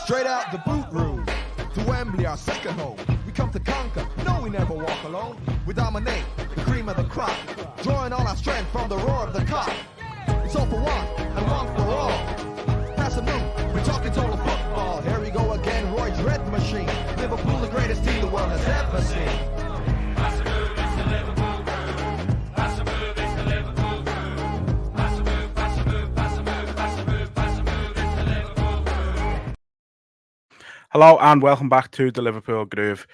Straight out the boot room to Wembley, our second home. We come to conquer, no, we never walk alone. We dominate, the cream of the crop, drawing all our strength from the roar of the cock. It's all for one and one for all. Pass a move, we're talking total football. Here we go again, Roy's red machine. Liverpool, the greatest team the world has ever seen. Pass a move, it's the Liverpool crew. Pass a move, it's the Liverpool crew. Pass a move, pass a move, pass a move, pass a move, pass a move, it's the Liverpool crew. Hello and welcome back to the Liverpool Groove.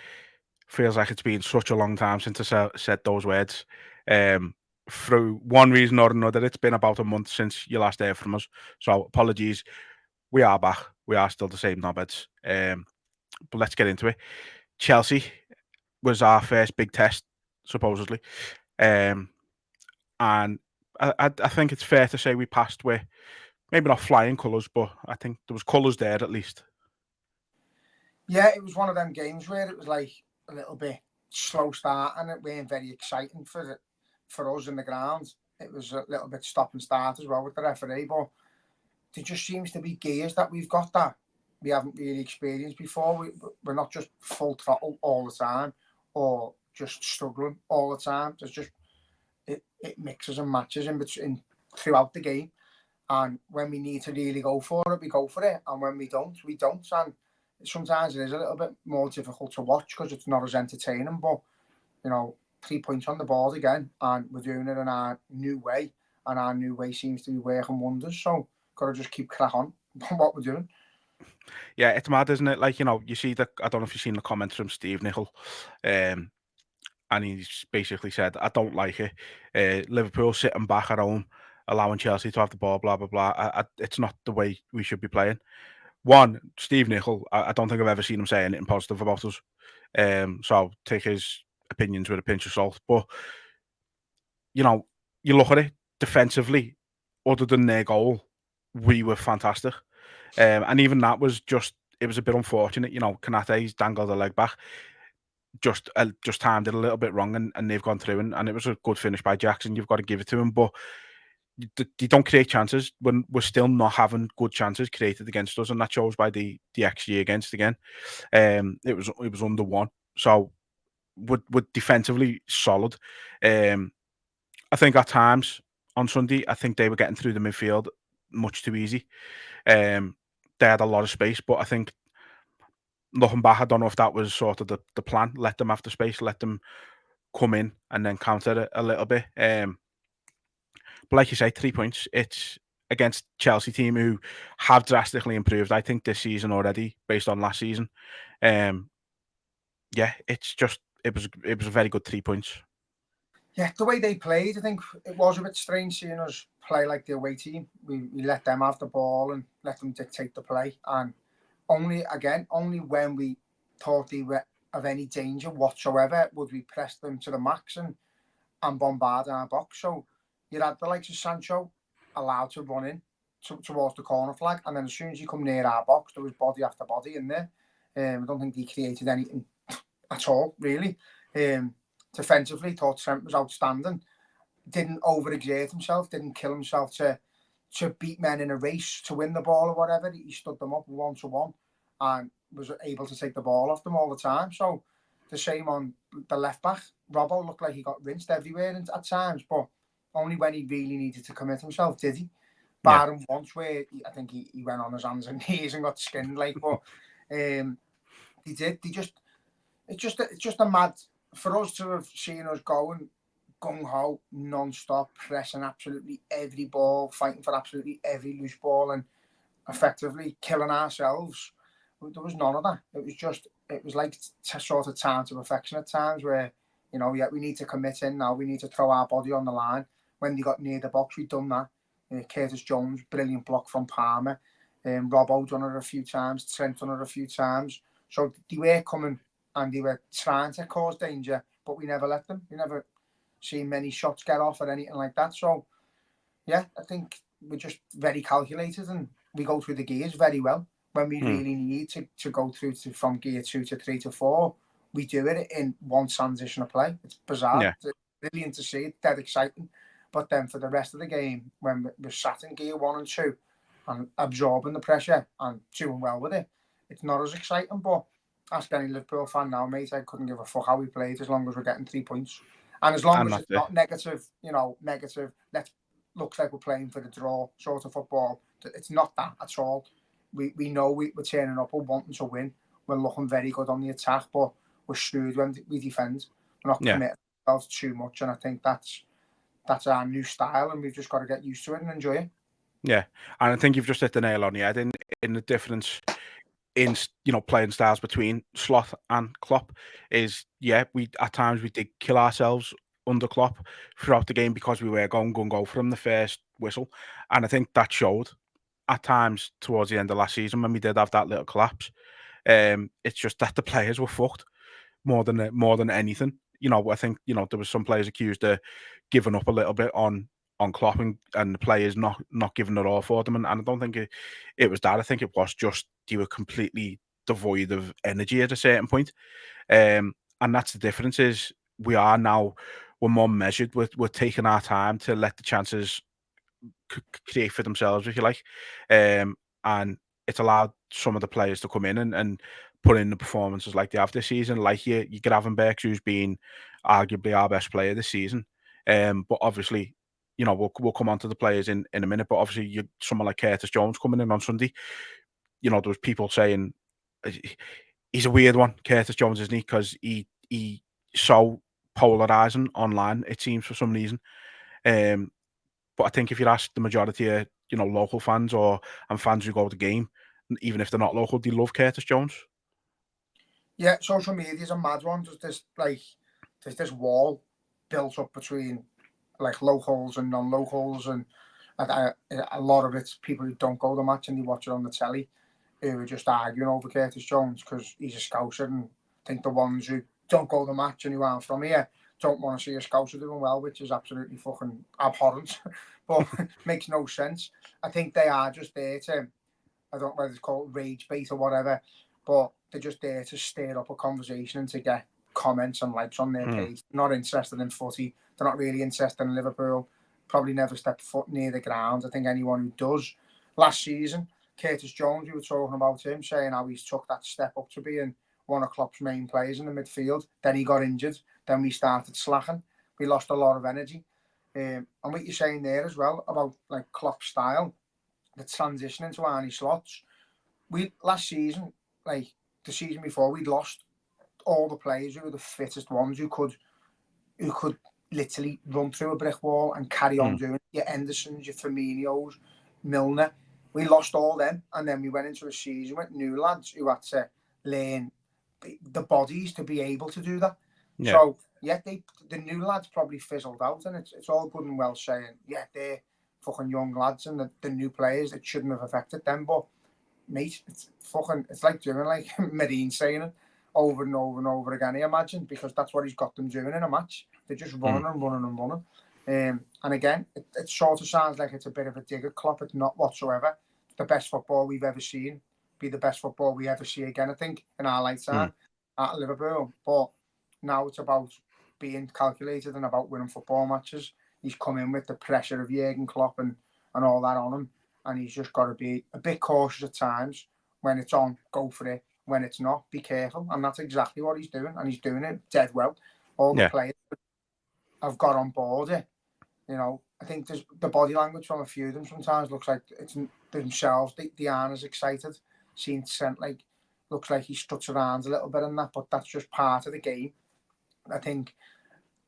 Feels like it's been such a long time since I said those words. Through one reason or another, it's been about a month since you last heard from us. So apologies. We are back. We are still the same knobheads. But let's get into it. Chelsea was our first big test, supposedly. And I think it's fair to say we passed with maybe not flying colours, but I think there was colours there at least. Yeah, it was one of them games where it was like a little bit slow start and it weren't very exciting for us in the ground. It was a little bit stop and start as well with the referee, but there just seems to be gears that we've got that we haven't really experienced before. We're not just full throttle all the time or just struggling all the time. There's just it mixes and matches in between throughout the game. And when we need to really go for it, we go for it. And when we don't, we don't. And sometimes it is a little bit more difficult to watch because it's not as entertaining. But, 3 points on the board again. And we're doing it in our new way. And our new way seems to be working wonders. So, got to just keep crack on what we're doing. Yeah, it's mad, isn't it? Like, you see I don't know if you've seen the comments from Steve Nicol. And he's basically said, I don't like it. Liverpool sitting back at home, allowing Chelsea to have the ball, blah, blah, blah. It's not the way we should be playing. One, Steve Nicol, I don't think I've ever seen him say anything positive about us. So take his opinions with a pinch of salt. But, you look at it defensively, other than their goal, we were fantastic. And even that was it was a bit unfortunate. Kanate's dangled a leg back. Just timed it a little bit wrong and they've gone through and it was a good finish by Jackson. You've got to give it to him, but you don't create chances when we're still not having good chances created against us, and that shows by the XG against again. It was under 1, so we're defensively solid. I think at times on Sunday, I think they were getting through the midfield much too easy. They had a lot of space, but I think looking back, I don't know if that was sort of the plan. Let them have the space, let them come in and then counter it a little bit. But like you say, 3 points. It's against Chelsea team who have drastically improved, I think, this season already based on last season. Yeah, it's just it was a very good 3 points. Yeah, the way they played, I think it was a bit strange seeing us play like the away team. We let them have the ball and let them dictate the play, and only when we thought they were of any danger whatsoever would we press them to the max and bombard our box. So you had the likes of Sancho allowed to run in towards the corner flag, and then as soon as you come near our box, there was body after body in there. I don't think he created anything at all, really. Defensively, thought Trent was outstanding. Didn't overexert himself, didn't kill himself to beat men in a race to win the ball or whatever. He stood them up 1-to-1 and was able to take the ball off them all the time. So the same on the left back. Robbo looked like he got rinsed everywhere at times, but only when he really needed to commit himself did he. Barring once where I think he went on his hands and knees and got skinned like, but he did. It's just a mad for us to have seen us going gung ho, non-stop, pressing absolutely every ball, fighting for absolutely every loose ball, and effectively killing ourselves. There was none of that. It was like sort of time to perfection at times where, we need to commit in now. We need to throw our body on the line. When they got near the box, we'd done that. Curtis Jones, brilliant block from Palmer. Robbo done it a few times. Trent done it a few times. So they were coming and they were trying to cause danger, but we never let them. We never seen many shots get off or anything like that. So, yeah, I think we're just very calculated and we go through the gears very well. When we really need to go through from gear 2 to 3 to 4, we do it in one transition of play. It's bizarre. Yeah. It's brilliant to see it, dead exciting. But then for the rest of the game, when we're sat in gear 1 and 2 and absorbing the pressure and doing well with it, it's not as exciting. But ask any Liverpool fan now, mate, I couldn't give a fuck how we played as long as we're getting 3 points. And as long as it's not negative, negative, looks like we're playing for the draw sort of football. It's not that at all. We know we're turning up, we're wanting to win. We're looking very good on the attack, but we're screwed when we defend. We're not committing ourselves too much, and I think that's our new style, and we've just got to get used to it and enjoy it. Yeah, and I think you've just hit the nail on the head in the difference in playing styles between Slot and Klopp is we at times we did kill ourselves under Klopp throughout the game because we were going go from the first whistle, and I think that showed at times towards the end of last season when we did have that little collapse. It's just that the players were fucked more than anything. I think there was some players accused of giving up a little bit on Klopp and the players not giving it all for them, and I don't think it was that. I think it was just they were completely devoid of energy at a certain point, and that's the difference. Is we're more measured. We're taking our time to let the chances create for themselves, if you like, and it's allowed some of the players to come in and put in the performances like they have this season. Like you Gravenberch, who's been arguably our best player this season, but obviously, we'll come on to the players in a minute. But obviously, someone like Curtis Jones coming in on Sunday. There was people saying he's a weird one, Curtis Jones, isn't he? Because he so polarizing online, it seems, for some reason. But I think if you ask the majority of local fans and fans who go to the game, even if they're not local, they love Curtis Jones. Yeah, social media is a mad one. There's this wall built up between locals and non-locals, and a lot of it's people who don't go to the match and they watch it on the telly, who are just arguing over Curtis Jones because he's a Scouser, and I think the ones who don't go to the match and who aren't from here don't want to see a Scouser doing well, which is absolutely fucking abhorrent, but makes no sense. I think they are just there to, I don't know whether it's called rage bait or whatever, but they're just there to stir up a conversation and to get comments and likes on their page. They're not interested in footy. They're not really interested in Liverpool. Probably never stepped foot near the ground. I think anyone who does. Last season, Curtis Jones, we were talking about him, saying how he's took that step up to being one of Klopp's main players in the midfield. Then he got injured. Then we started slacking. We lost a lot of energy. And what you're saying there as well about Klopp's style, the transition into Arnie Slots. Last season, the season before, we'd lost all the players who were the fittest ones who could literally run through a brick wall and carry on doing it. Your Hendersons, your Firminos, Milner. We lost all them, and then we went into a season with new lads who had to learn the bodies to be able to do that. Yeah. So the new lads probably fizzled out, and it's all good and well saying they're fucking young lads and the new players, it shouldn't have affected them, but mate, it's like doing Marine saying it over and over and over again, I imagine, because that's what he's got them doing in a match. They're just running and running and running. And again, it sort of sounds like it's a bit of a dig at Klopp. It's not whatsoever. The best football we've ever seen. Be the best football we ever see again, I think, in our lifetime at Liverpool. But now it's about being calculated and about winning football matches. He's come in with the pressure of Jurgen Klopp and all that on him. And he's just got to be a bit cautious at times. When it's on, go for it. When it's not, be careful. And that's exactly what he's doing. And he's doing it dead well. All the players have got on board it. I think there's the body language from a few of them sometimes looks like it's themselves. They aren't as excited. Looks like he struts around a little bit in that, but that's just part of the game. I think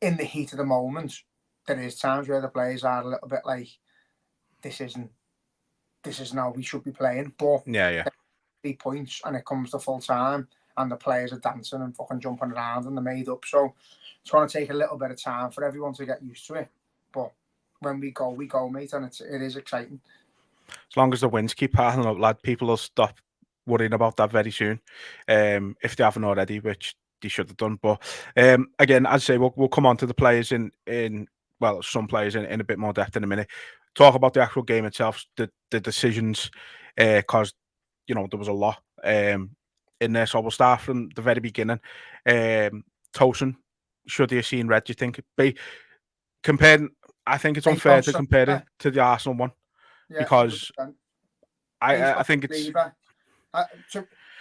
in the heat of the moment, there is times where the players are a little bit like, this isn't how we should be playing. But 3 points and it comes to full time and the players are dancing and fucking jumping around and they're made up. So it's going to take a little bit of time for everyone to get used to it. But when we go, mate, and it is exciting. As long as the wins keep piling up, lad, people will stop worrying about that very soon. If they haven't already, which they should have done. But again, as I say, we'll come on to the players in some players in a bit more depth in a minute. Talk about the actual game itself, the decisions, because there was a lot in there. So we'll start from the very beginning. Tosin, should he have seen red? Do you think? I think it's unfair to compare it to the Arsenal one because I think it's.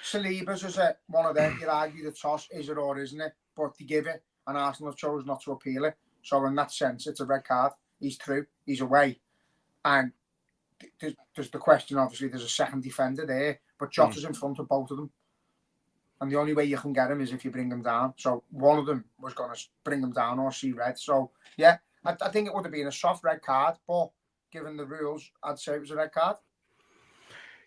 Saliba's is one of them. You'd argue the toss, is it or isn't it? But they give it, and Arsenal chose not to appeal it. So in that sense, it's a red card. He's through. He's away. And there's the question, obviously, there's a second defender there, but Jota's in front of both of them. And the only way you can get him is if you bring him down. So one of them was going to bring him down or see red. So, yeah, I think it would have been a soft red card, but given the rules, I'd say it was a red card.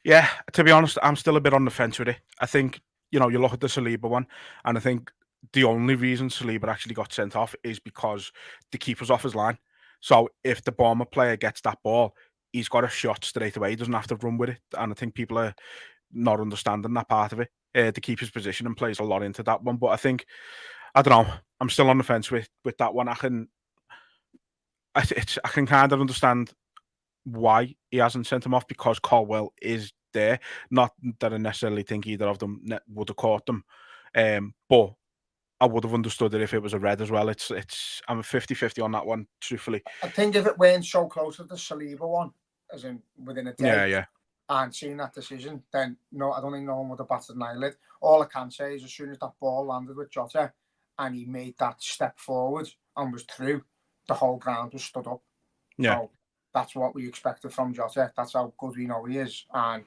Yeah, to be honest, I'm still a bit on the fence with it. I think, you look at the Saliba one, and I think the only reason Saliba actually got sent off is because the keeper's off his line. So if the Bournemouth player gets that ball, he's got a shot straight away. He doesn't have to run with it. And I think people are not understanding that part of it. The keeper's position and plays a lot into that one. But I think, I don't know, I'm still on the fence with that one. I can kind of understand why he hasn't sent him off, because Colwell is there. Not that I necessarily think either of them would have caught them, but I would have understood it if it was a red as well. I'm a 50-50 on that one, truthfully. I think if it weren't so close to the Saliba one, as in within a day, and seeing that decision, then no, I don't think no one would have batted an eyelid. All I can say is as soon as that ball landed with Jota and he made that step forward and was through, the whole ground was stood up. Yeah. So that's what we expected from Jota. That's how good we know he is. And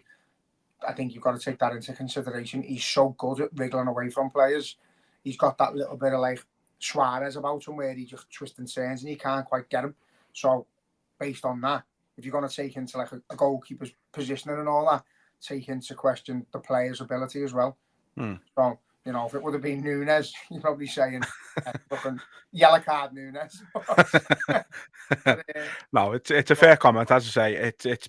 I think you've got to take that into consideration. He's so good at wriggling away from players. He's got that little bit of like Suarez about him where he just twists and turns and you can't quite get him. So based on that, if you're going to take into like a goalkeeper's positioning and all that, take into question the player's ability as well. So, if it would have been Nunez, you're probably saying, fucking yellow card Nunez. No, it's a fair comment. As I say, it's.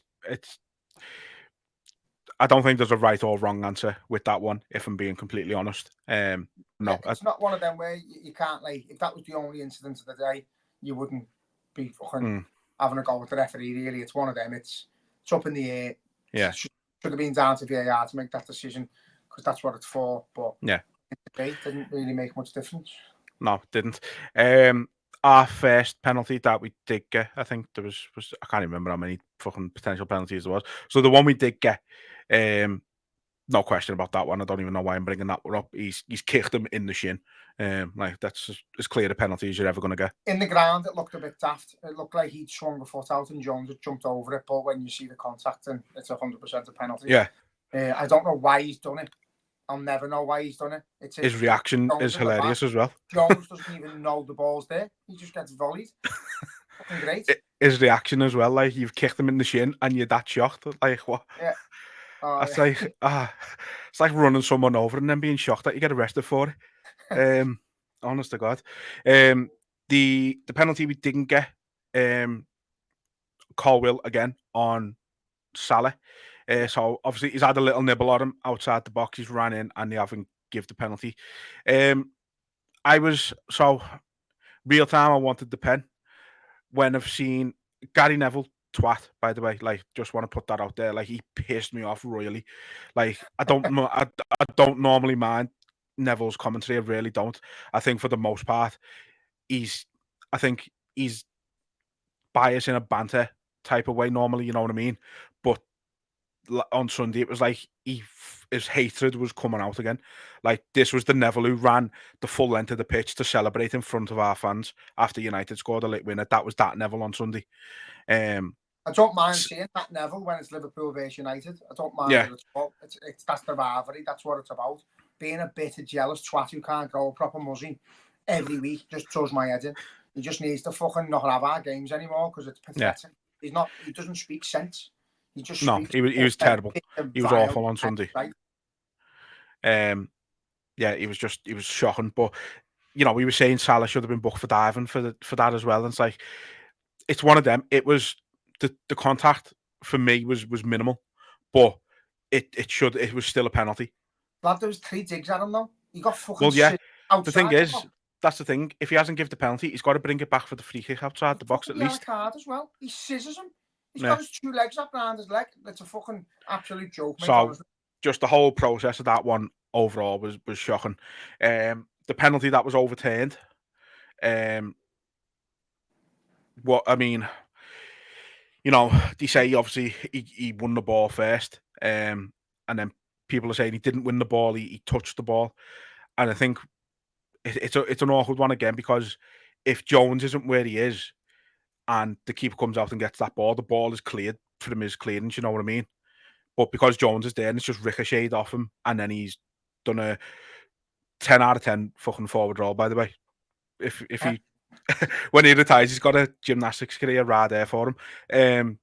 I don't think there's a right or wrong answer with that one, if I'm being completely honest. No, it's not one of them where you can't, like, if that was the only incident of the day, you wouldn't be fucking having a go with the referee, really. It's one of them. It's up in the air. Yeah. It should have been down to VAR to make that decision, because that's what it's for. But yeah, it didn't really make much difference. No, it didn't. Our first penalty that we did get, I think there was I can't remember how many fucking potential penalties there was. So the one we did get, no question about that one. I don't even know why I'm bringing that one up. He's kicked him in the shin. Like that's as clear a penalty as you're ever going to get. In the ground, it looked a bit daft. It looked like he'd swung a foot out and Jones had jumped over it. But when you see the contact, and it's 100% a penalty. Yeah. I don't know why he's done it. I'll never know why he's done it. His reaction is hilarious as well. Jones doesn't even know the ball's there. He just gets volleyed. Fucking great. His reaction as well, like you've kicked him in the shin and you're that shocked. Like what? Yeah. It's like running someone over and then being shocked that you get arrested for it. Honest to God. The penalty we didn't get, Colwell again on Salah. So obviously he's had a little nibble on him outside the box. He's ran in and they haven't give the penalty. I was real time. I wanted the pen when I've seen Gary Neville twat. By the way, like just want to put that out there. Like he pissed me off royally. Like I don't I don't normally mind Neville's commentary. I really don't. I think for the most part, he's biased in a banter type of way normally. You know what I mean? But on Sunday, it was like his hatred was coming out again. Like this was the Neville who ran the full length of the pitch to celebrate in front of our fans after United scored a late winner. That was that Neville on Sunday. I don't mind seeing that Neville when it's Liverpool versus United. I don't mind it at all. It's that's the rivalry. That's what it's about. Being a bitter, jealous twat who can't grow a proper muzzy every week just throws my head in. He just needs to fucking not have our games anymore because it's pathetic. Yeah. He doesn't speak sense. He just he was terrible. He was awful on Sunday. Right? Yeah, he was shocking. But we were saying Salah should have been booked for diving for that as well. And it's like it's one of them. It was the contact for me was minimal, but it was still a penalty. Lad, there was 3 digs at him though. He got fucking. Well, yeah. The thing is, that's the thing. If he hasn't given the penalty, he's got to bring it back for the free kick outside the box at least. Card as well. He scissors him. He's got his 2 legs up around his leg. It's a fucking absolute joke. So, just the whole process of that one overall was shocking. The penalty that was overturned. What I mean, they say obviously he won the ball first, and then people are saying he didn't win the ball, he touched the ball. And I think it's an awkward one again, because if Jones isn't where he is and the keeper comes out and gets that ball, the ball is cleared for him, is clearance, you know what I mean? But because Jones is there and it's just ricocheted off him, and then he's done a 10 out of 10 fucking forward roll, by the way. If he when he retires, he's got a gymnastics career right there for him.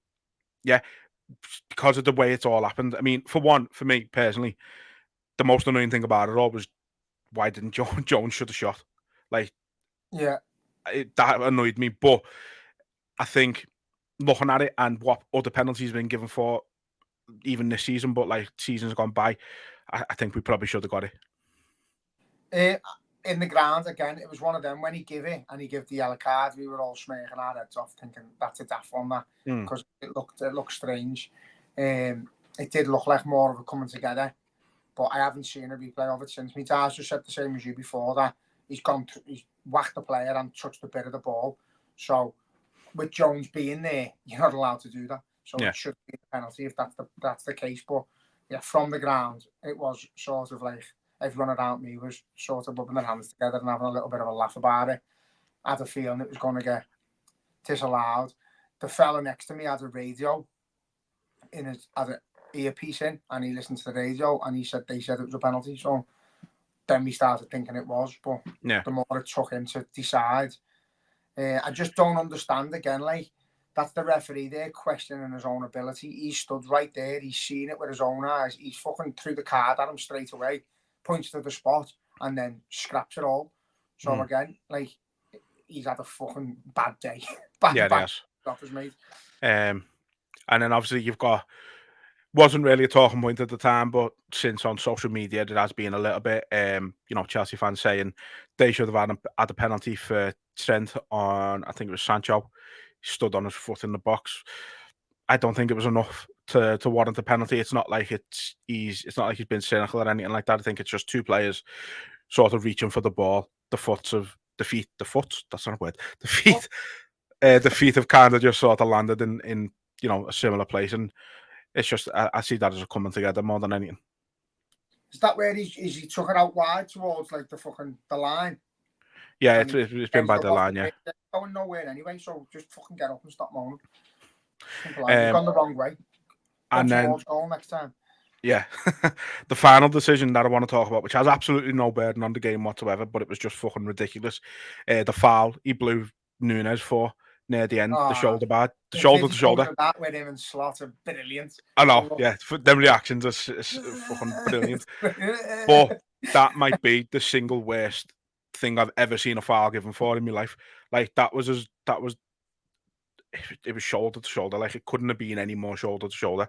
Yeah, because of the way it's all happened. I mean, for me personally, the most annoying thing about it all was, why didn't Jones shoot a shot? Like, yeah, that annoyed me. But I think looking at it and what other penalties been given for, even this season, but like seasons gone by, I think we probably should have got it. In the ground again, it was one of them when he gave it and he gave the yellow card. We were all smirking our heads off, thinking that's a daft one, that, because it looked strange. It did look like more of a coming together, but I haven't seen a replay of it since. My dad's just said the same as you before, that he's whacked the player and touched a bit of the ball. So with Jones being there, you're not allowed to do that. So it should be a penalty if that's the case. But yeah, from the ground, it was sort of like everyone around me was sort of rubbing their hands together and having a little bit of a laugh about it. I had a feeling it was going to get disallowed. The fella next to me had a radio had an earpiece in, and he listened to the radio, and they said it was a penalty. So then we started thinking it was, but the more it took him to decide, I just don't understand again. Like, that's the referee there questioning his own ability. He stood right there. He's seen it with his own eyes. He's fucking threw the card at him straight away, points to the spot, and then scraps it all. So again, like, he's had a fucking bad day. bad stuff is made. And then obviously you've got, wasn't really a talking point at the time, but since on social media there has been a little bit, Chelsea fans saying they should have had a penalty for Trent on, I think it was Sancho. He stood on his foot in the box. I don't think it was enough to warrant a penalty. It's not like he's been cynical or anything like that. I think it's just two players sort of reaching for the ball. The feet, that's not a word. The feet have kind of just sort of landed in a similar place, and it's just, I see that as a coming together more than anything. Is that where he took it out wide towards like the line? Yeah, it's been by the line, yeah. It's going nowhere anyway, so just fucking get up and stop moaning. Simple as. You've gone the wrong way. And then goal next time. Yeah, the final decision that I want to talk about, which has absolutely no burden on the game whatsoever, but it was just fucking ridiculous. The foul he blew Nunez for near the end, the shoulder pad, shoulder to shoulder. That with him and Slaughter, brilliant. I know, yeah, them reactions are fucking brilliant. But that might be the single worst thing I've ever seen a foul given for in my life. Like, it was shoulder to shoulder. Like, it couldn't have been any more shoulder to shoulder.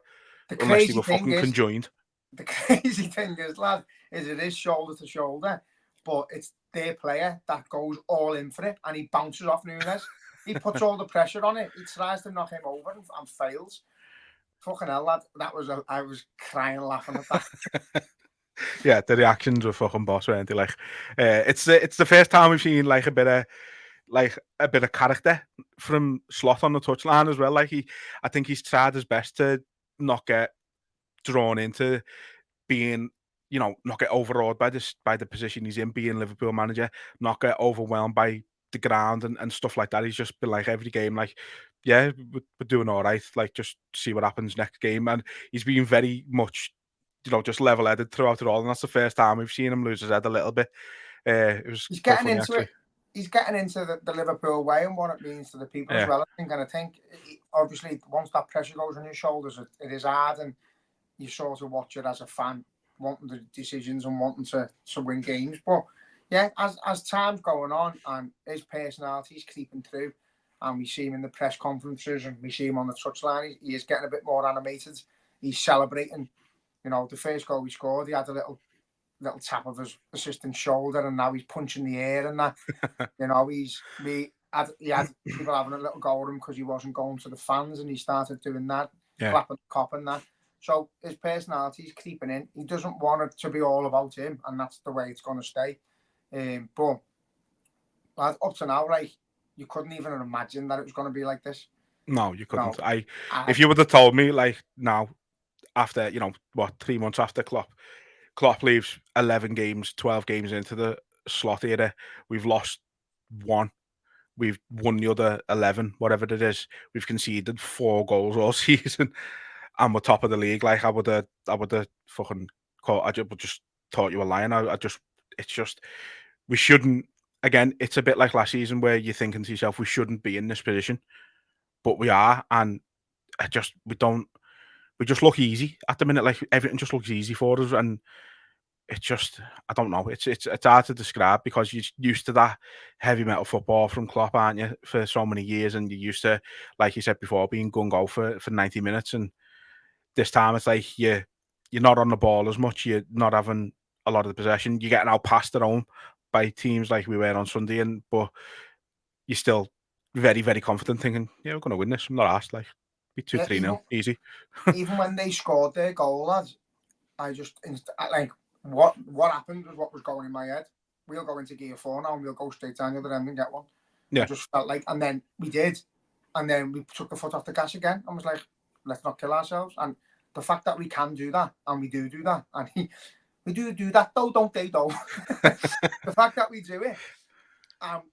Unless they were fucking conjoined. The crazy thing is, lad, is it is shoulder to shoulder, but it's their player that goes all in for it, and he bounces off Nunez. He puts all the pressure on it. He tries to knock him over and fails. Fucking hell, lad. I was crying laughing at that. Yeah, the reactions were fucking boss, weren't they? Like, it's the first time we've seen like a bit of character from Slot on the touchline as well. Like, I think he's tried his best to not get drawn into being, not get overawed by the position he's in, being Liverpool manager, not get overwhelmed by the ground and stuff like that. He's just been like, every game, like, yeah, we're doing all right, like, just see what happens next game. And he's been very much, just level-headed throughout it all, and that's the first time we've seen him lose his head a little bit. He's getting into it. He's getting into the Liverpool way and what it means to the people as well. I think obviously once that pressure goes on your shoulders, it is hard, and you sort of watch it as a fan, wanting the decisions and wanting to win games. But yeah, as time's going on and his personality's creeping through, and we see him in the press conferences and we see him on the touchline, he is getting a bit more animated. He's celebrating. The first goal we scored, he had a little tap of his assistant's shoulder, and now he's punching the air and that. He had people having a little go at him because he wasn't going to the fans, and he started doing that, clapping the cop and that. So his personality is creeping in. He doesn't want it to be all about him, and that's the way it's going to stay. But up to now, like, you couldn't even imagine that it was going to be like this. No, you couldn't. If you would have told me, like, now, after, 3 months after Klopp leaves, 11 games, 12 games into the slot era, we've lost 1. We've won the other 11, whatever it is. We've conceded 4 goals all season, and we're top of the league. Like, I would have fucking I just thought you were lying. It's just, we shouldn't. Again, it's a bit like last season where you're thinking to yourself, we shouldn't be in this position, but we are, and we just look easy at the minute. Like, everything just looks easy for us, and it's just, I don't know. It's hard to describe because you're used to that heavy metal football from Klopp, aren't you, for so many years, and you're used to, like you said before, being gung ho for 90 minutes, and this time it's like you're not on the ball as much. You're not having a lot of the possession. You're getting out passed at home by teams like we were on Sunday, but you're still very, very confident, thinking, yeah, we're going to win this. I'm not asked. Like, be 2-3-0, easy. Even when they scored their goal, lads, I just like what happened was what was going in my head. We'll go into gear 4 now, and we'll go straight down the other end and get one. Yeah. I just felt like, and then we did, and then we took the foot off the gas again, and was like, let's not kill ourselves. And the fact that we can do that, and we do that, and we do that though, don't they? Though the fact that we do it,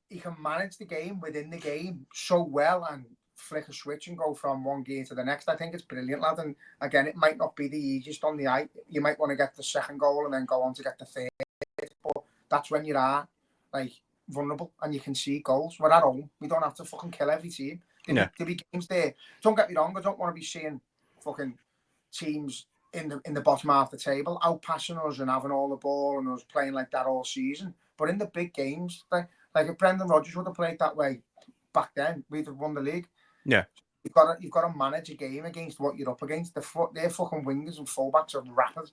he can manage the game within the game so well and flick a switch and go from one gear to the next. I think it's brilliant, lad. And again, it might not be the easiest on the eye. You might want to get the second goal and then go on to get the third. But that's when you are like vulnerable and you can see goals. We're at home. We don't have to fucking kill every team. There'll be games there. Don't get me wrong. I don't want to be seeing fucking teams in the bottom half of the table out passing us and having all the ball and us playing like that all season. But in the big games, like if Brendan Rodgers would have played that way back then, we'd have won the league. Yeah, you've got to manage a game against what you're up against. Their fucking wingers and fullbacks are rapid,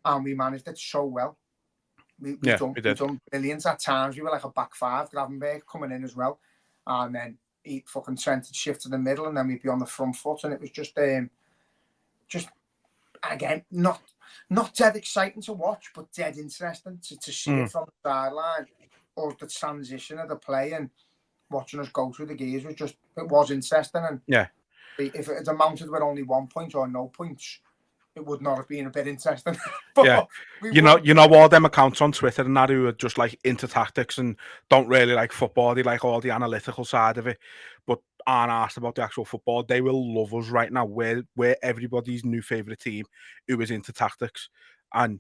and we managed it so well. We've done brilliant at times. We were like a back 5, Gravenberg coming in as well, and then he fucking sent it shift to the middle, and then we'd be on the front foot, and it was just again not dead exciting to watch, but dead interesting to see it from the sideline, or the transition of the play and watching us go through the gears was interesting. And if it had amounted with only 1 point or no points, it would not have been a bit interesting. But you know all them accounts on Twitter and that who are just like into tactics and don't really like football. They like all the analytical side of it, but aren't asked about the actual football. They will love us right now. We're everybody's new favourite team who is into tactics, and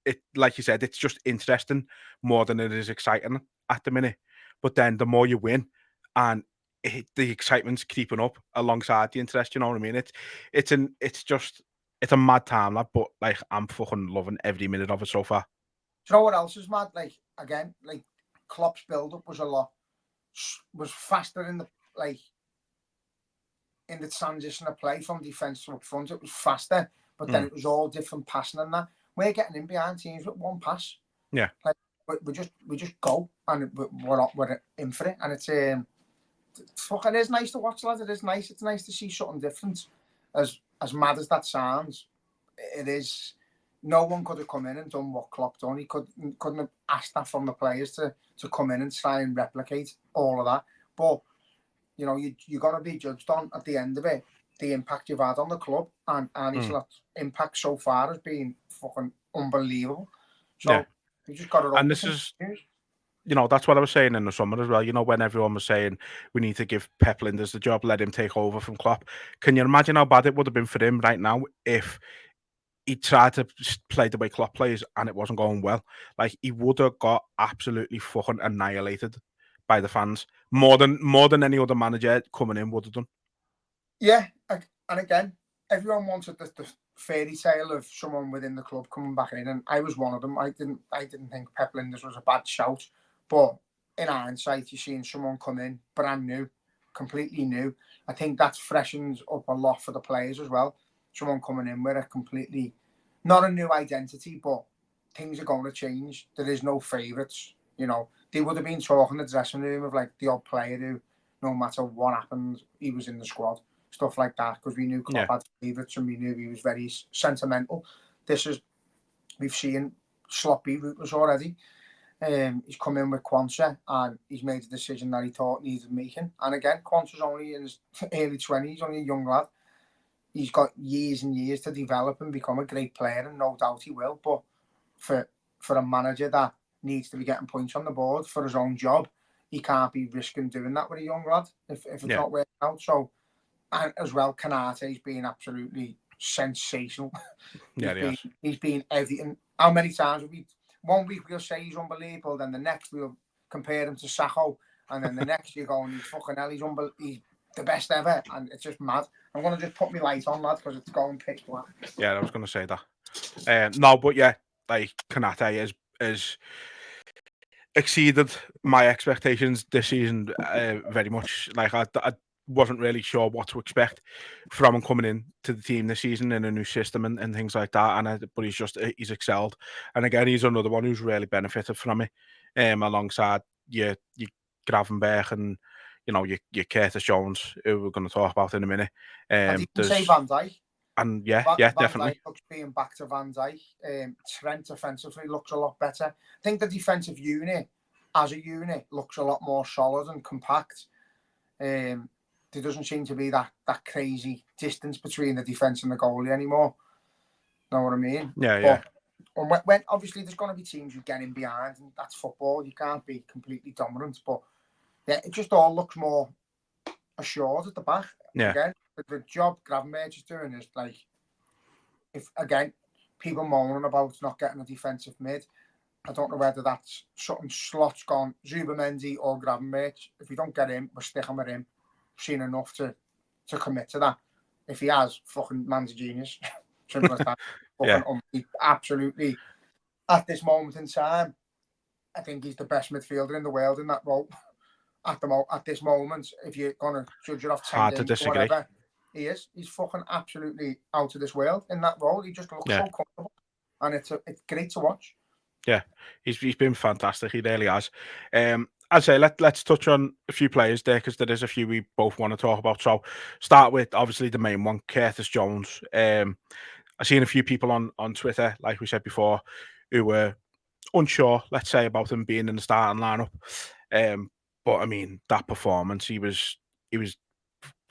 it, like you said, it's just interesting more than it is exciting at the minute. But then the more you win, and the excitement's creeping up alongside the interest. You know what I mean? It's a mad time, lad. But like, I'm fucking loving every minute of it so far. Do you know what else is mad? Like, again, like Klopp's build-up was faster in the transition of play from defence to up front. It was faster, but then it was all different passing and that. We're getting in behind teams with one pass. Yeah. Like, we just go and we're in for it, and it's fucking is nice to watch, lads. It is nice. It's nice to see something different. As mad as that sounds, it is. No one could have come in and done what Klopp done. He couldn't have asked that from the players to come in and try and replicate all of that. But you know, you're gonna be judged on at the end of it the impact you've had on the club, and his impact so far has been fucking unbelievable. So. You just got it. And this is, that's what I was saying in the summer as well. You know, when everyone was saying we need to give Pep Linders the job, let him take over from Klopp. Can you imagine how bad it would have been for him right now if he tried to play the way Klopp plays and it wasn't going well? Like, he would have got absolutely fucking annihilated by the fans more than any other manager coming in would have done. Yeah, and again, everyone wanted the fairy tale of someone within the club coming back in, and I was one of them. I didn't think Pep Linders was a bad shout, but in hindsight, you're seeing someone come in brand new, completely new. I think that freshens up a lot for the players as well. Someone coming in with a completely, not a new identity, but things are going to change. There is no favourites. You know, they would have been talking in the dressing room of like the odd player who, no matter what happened, he was in the squad. Stuff like that, because we knew Klopp had favourites and we knew he was very sentimental. We've seen sloppy ruthless already. He's come in with Quansah and he's made a decision that he thought needed making. And again, Quansah's only in his early 20s, only a young lad. he's got years and years to develop and become a great player, and no doubt he will. But for a manager that needs to be getting points on the board for his own job, he can't be risking doing that with a young lad if it's not working out. So, and as well, Kanate's been absolutely sensational. He's been everything. How many times have we? 1 week we'll say he's unbelievable, then the next we'll compare him to Sakho, and then the next you're going, he's fucking hell, he's the best ever, and it's just mad. I'm gonna just put my light on, lad, because it's going pitch black. Yeah, I was gonna say that. No, but yeah, like Konate is exceeded my expectations this season very much. Like I wasn't really sure what to expect from him coming in to the team this season in a new system and things like that. But he's excelled. And again, he's another one who's really benefited from it. Alongside your Gravenberch and your Curtis Jones, who we're going to talk about in a minute. And you can say Van Dijk. And Van definitely. Dijk looks being back to Van Dijk. Trent offensively looks a lot better. I think the defensive unit, as a unit, looks a lot more solid and compact. There doesn't seem to be that crazy distance between the defence and the goalie anymore. Know what I mean? Yeah. When obviously there's going to be teams who get in behind, and that's football. You can't be completely dominant, but yeah, it just all looks more assured at the back. Yeah. Again, the job Gravenberch is doing is like, if again, people moaning about not getting a defensive mid. I don't know whether that's something Slot's gone, Zubimendi or Gravenberch. If we don't get him, we're sticking with him. Seen enough to commit to that. If he has, fucking man's a genius. Simple as that. Absolutely. At this moment in time, I think he's the best midfielder in the world in that role. At this moment, if you're gonna judge it off 10 games or whatever, he is. He's fucking absolutely out of this world in that role. He just looks so comfortable, and it's great to watch. Yeah, he's been fantastic. He really has. I'd say let's touch on a few players there, because there is a few we both want to talk about. So start with obviously the main one, Curtis Jones. I've seen a few people on Twitter, like we said before, who were unsure, let's say, about him being in the starting lineup. But I mean, that performance, he was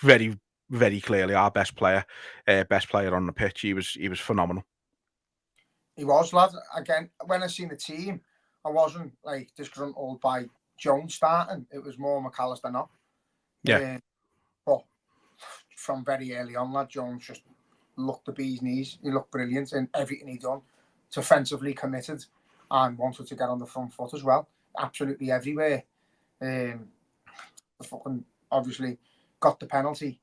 very, very clearly our best player on the pitch. He was phenomenal. He was, lad. Again, when I seen the team, I wasn't like disgruntled by Jones starting. It was more McAllister not. Yeah. But from very early on, lad, Jones just looked the bee's knees. He looked brilliant in everything he done. Defensively committed and wanted to get on the front foot as well. Absolutely everywhere. Fucking obviously got the penalty.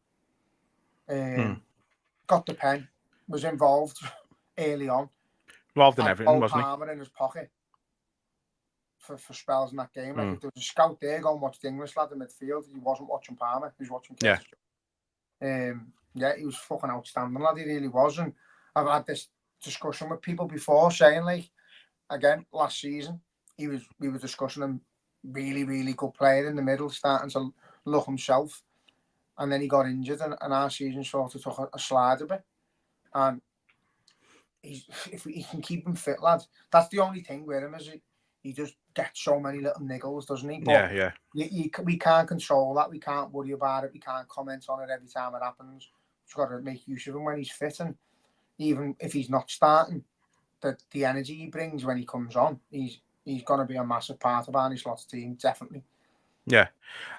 Got the pen. Was involved early on. Involved in everything, wasn't he? Palmer in his pocket for spells in that game. Like if there was a scout there going watch the English lad in midfield, he wasn't watching Palmer. He was watching Curtis. Yeah, he was fucking outstanding, lad. He really was. And I've had this discussion with people before, saying like, again, last season we were discussing him, really, really good player in the middle, starting to look himself, and then he got injured, and our season sort of took a slide a bit. And if he can keep him fit, lads, that's the only thing with him, is he just gets so many little niggles, doesn't he? But yeah. We can't control that. We can't worry about it. We can't comment on it every time it happens. We've got to make use of him when he's fit, and even if he's not starting, the energy he brings when he comes on, he's going to be a massive part of Arne Slot's team, definitely. Yeah,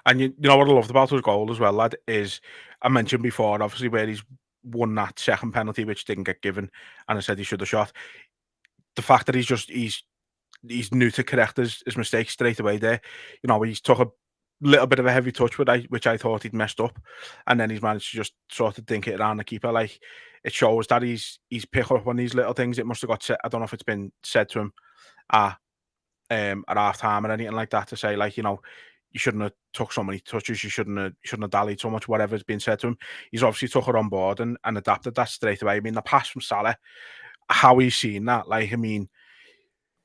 and you know what I loved about his goal as well, lad, is I mentioned before, obviously, where he's won that second penalty, which didn't get given, and I said he should have shot. The fact that he's new to correct his mistakes straight away there. You know, he's took a little bit of a heavy touch, which I thought he'd messed up, and then he's managed to just sort of dink it around the keeper. Like, it shows that he's picking up on these little things. It must have got said. I don't know if it's been said to him at half time or anything like that, to say, like, you know, you shouldn't have took so many touches, you shouldn't have dallied so much, whatever's been said to him. He's obviously took it on board and adapted that straight away. I mean, the pass from Salah, how he's seen that, like, I mean,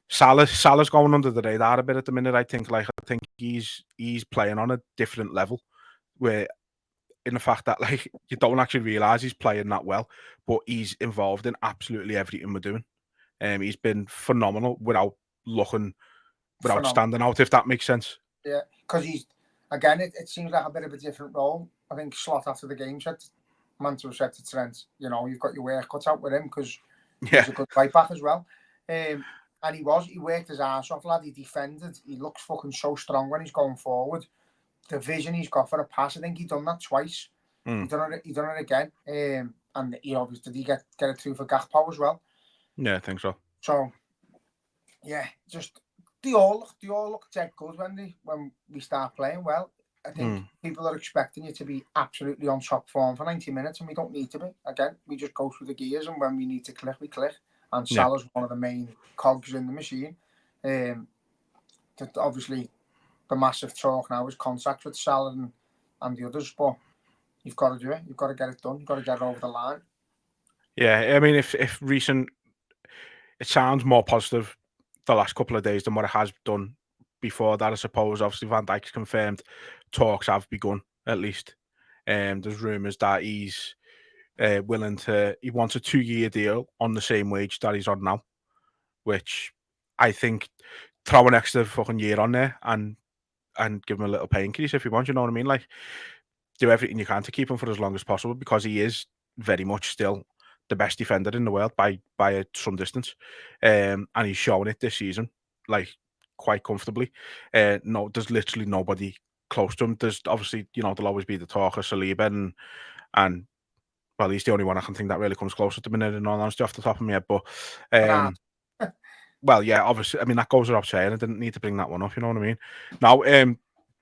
Salah's going under the radar a bit at the minute, I think. Like, I think he's playing on a different level, where in the fact that, like, you don't actually realise he's playing that well, but he's involved in absolutely everything we're doing. He's been phenomenal without standing out, if that makes sense. Yeah, because he's, again, it seems like a bit of a different role. I think Slot after the game said man to have said to Trent, you know, you've got your work cut out with him because Yeah. he's a good right back as well. And he worked his ass off, lad. He defended. He looks fucking so strong when he's going forward. The vision he's got for a pass, I think he done that twice. He done it again. And he obviously did he get it through for Gakpo as well. Yeah, I think so. So yeah, just they all look dead good when we start playing well. I think people are expecting you to be absolutely on top form for 90 minutes, and we don't need to be. Again, we just go through the gears, and when we need to click, we click. And Salah's one of the main cogs in the machine. Obviously, the massive talk now is contact with Salah and the others, but you've got to do it. You've got to get it done. You've got to get it over the line. Yeah, I mean, if recent, it sounds more positive the last couple of days than what it has done before that, I suppose. Obviously, Van Dijk's confirmed talks have begun, at least. There's rumours that he's willing to, he wants a 2-year deal on the same wage that he's on now, which I think throw an extra fucking year on there and give him a little pay increase if you want, you know what I mean? Like, do everything you can to keep him for as long as possible, because he is very much still the best defender in the world by some distance. And he's showing it this season, like, quite comfortably. No, there's literally nobody close to him. There's obviously, you know, there'll always be the talk of Saliba and well, he's the only one I can think that really comes close at the minute, in all honesty, off the top of my head. But well, yeah, obviously, I mean, that goes without saying. I didn't need to bring that one up, you know what I mean? Now,